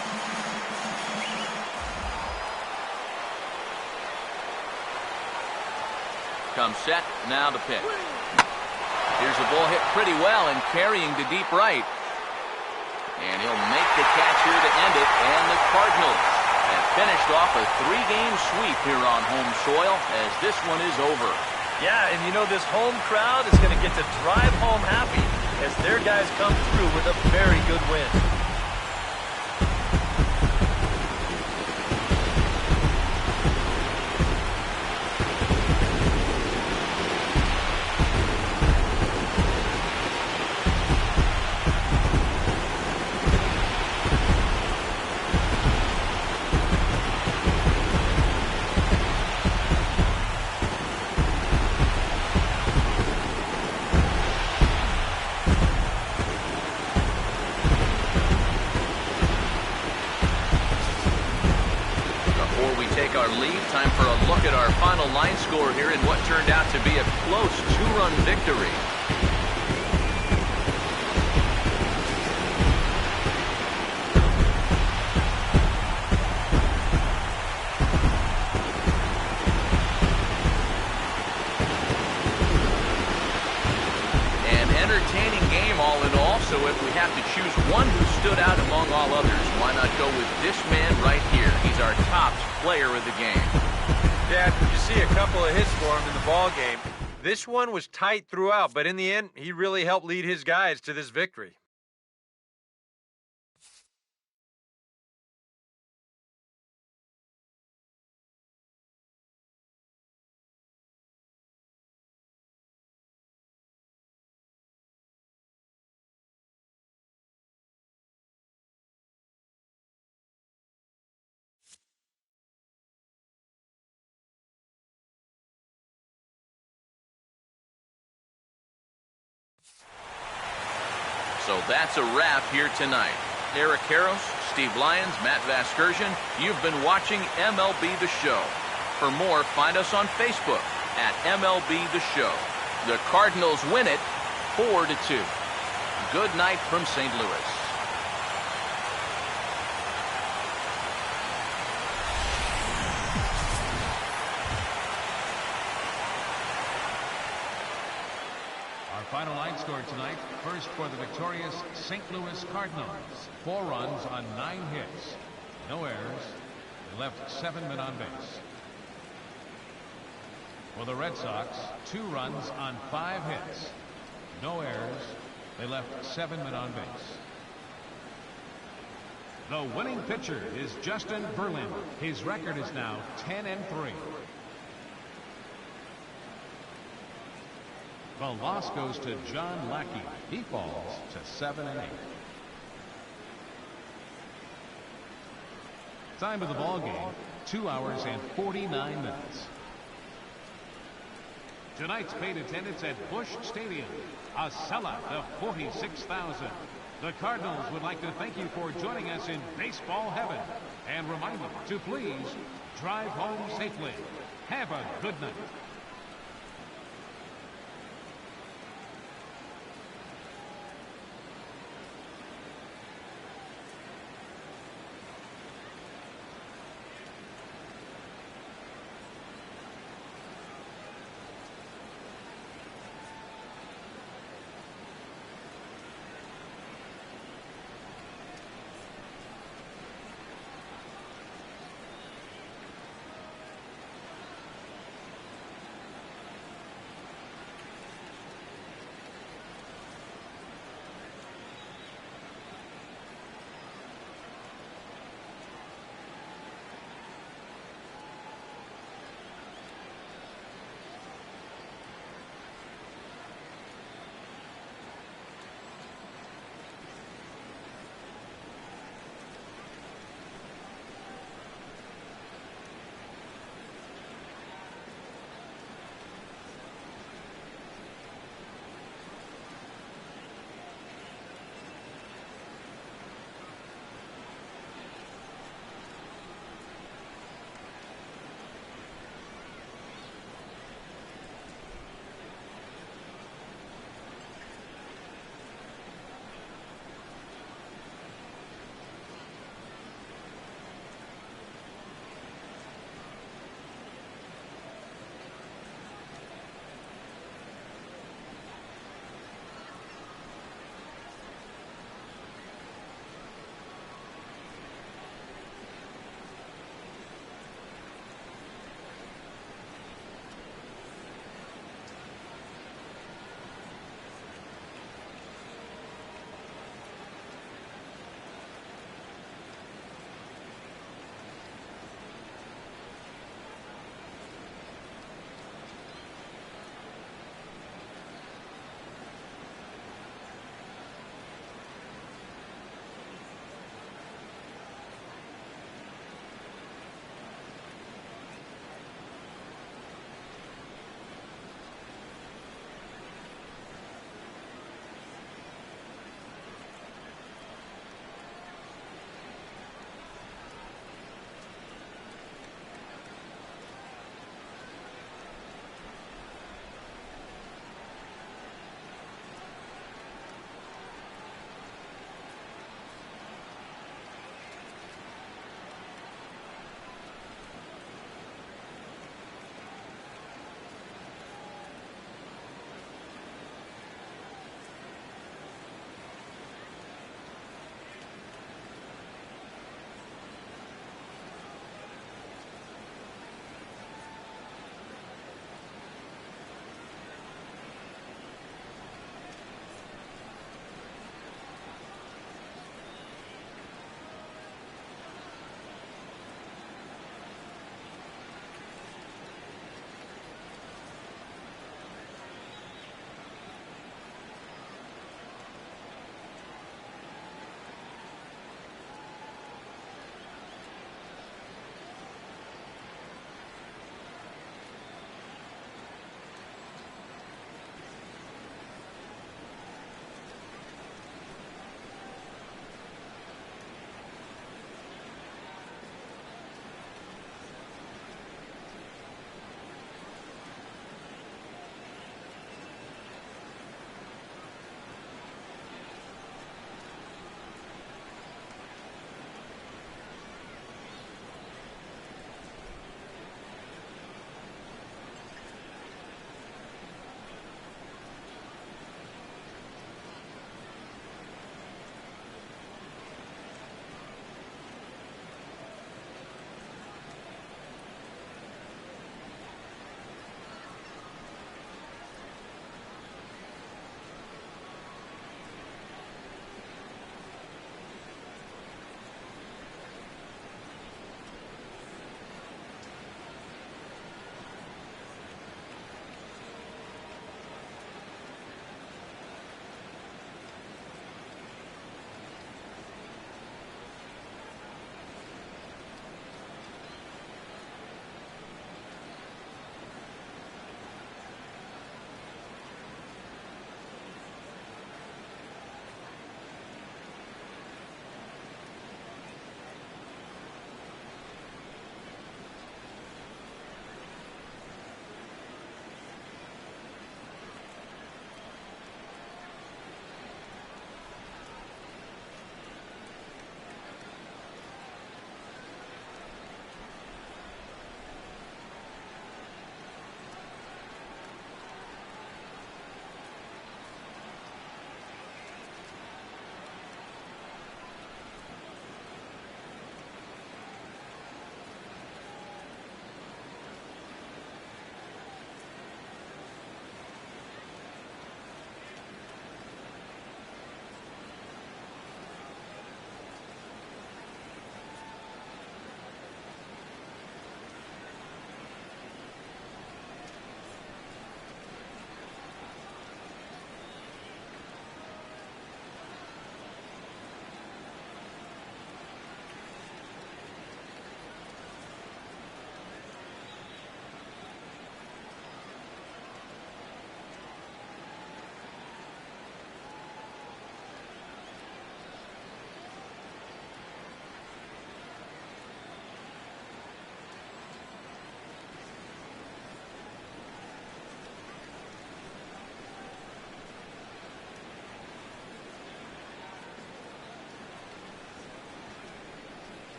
Comes set, now the pitch. Here's a ball hit pretty well and carrying to deep right. And he'll make the catch here to end it. And the Cardinals have finished off a 3-game sweep here on home soil as this one is over. Yeah, and you know this home crowd is going to get to drive home happy as their guys come through with a very good win. Our lead. Time for a look at our final line score here in what turned out to be a close two-run victory. An entertaining game all in all, so if we have to choose one who stood out among all others, why not go with this man right here? He's our top player of the game. Yeah, you see a couple of hits for him in the ball game. This one was tight throughout, but in the end, he really helped lead his guys to this victory. So that's a wrap here tonight. Eric Harros, Steve Lyons, Matt Vasgersian, you've been watching MLB The Show. For more, find us on Facebook at MLB The Show. The Cardinals win it 4-2. Good night from St. Louis. Final line score tonight. First for the victorious St. Louis Cardinals. 4 runs on 9 hits. No errors. They left 7 men on base. For the Red Sox, 2 runs on 5 hits. No errors. They left 7 men on base. The winning pitcher is Justin Verlander. His record is now 10-3. The loss goes to John Lackey. He falls to 7-8. Time of the ball game, 2 hours and 49 minutes. Tonight's paid attendance at Busch Stadium, a sellout of 46,000. The Cardinals would like to thank you for joining us in baseball heaven and remind you to please drive home safely. Have a good night.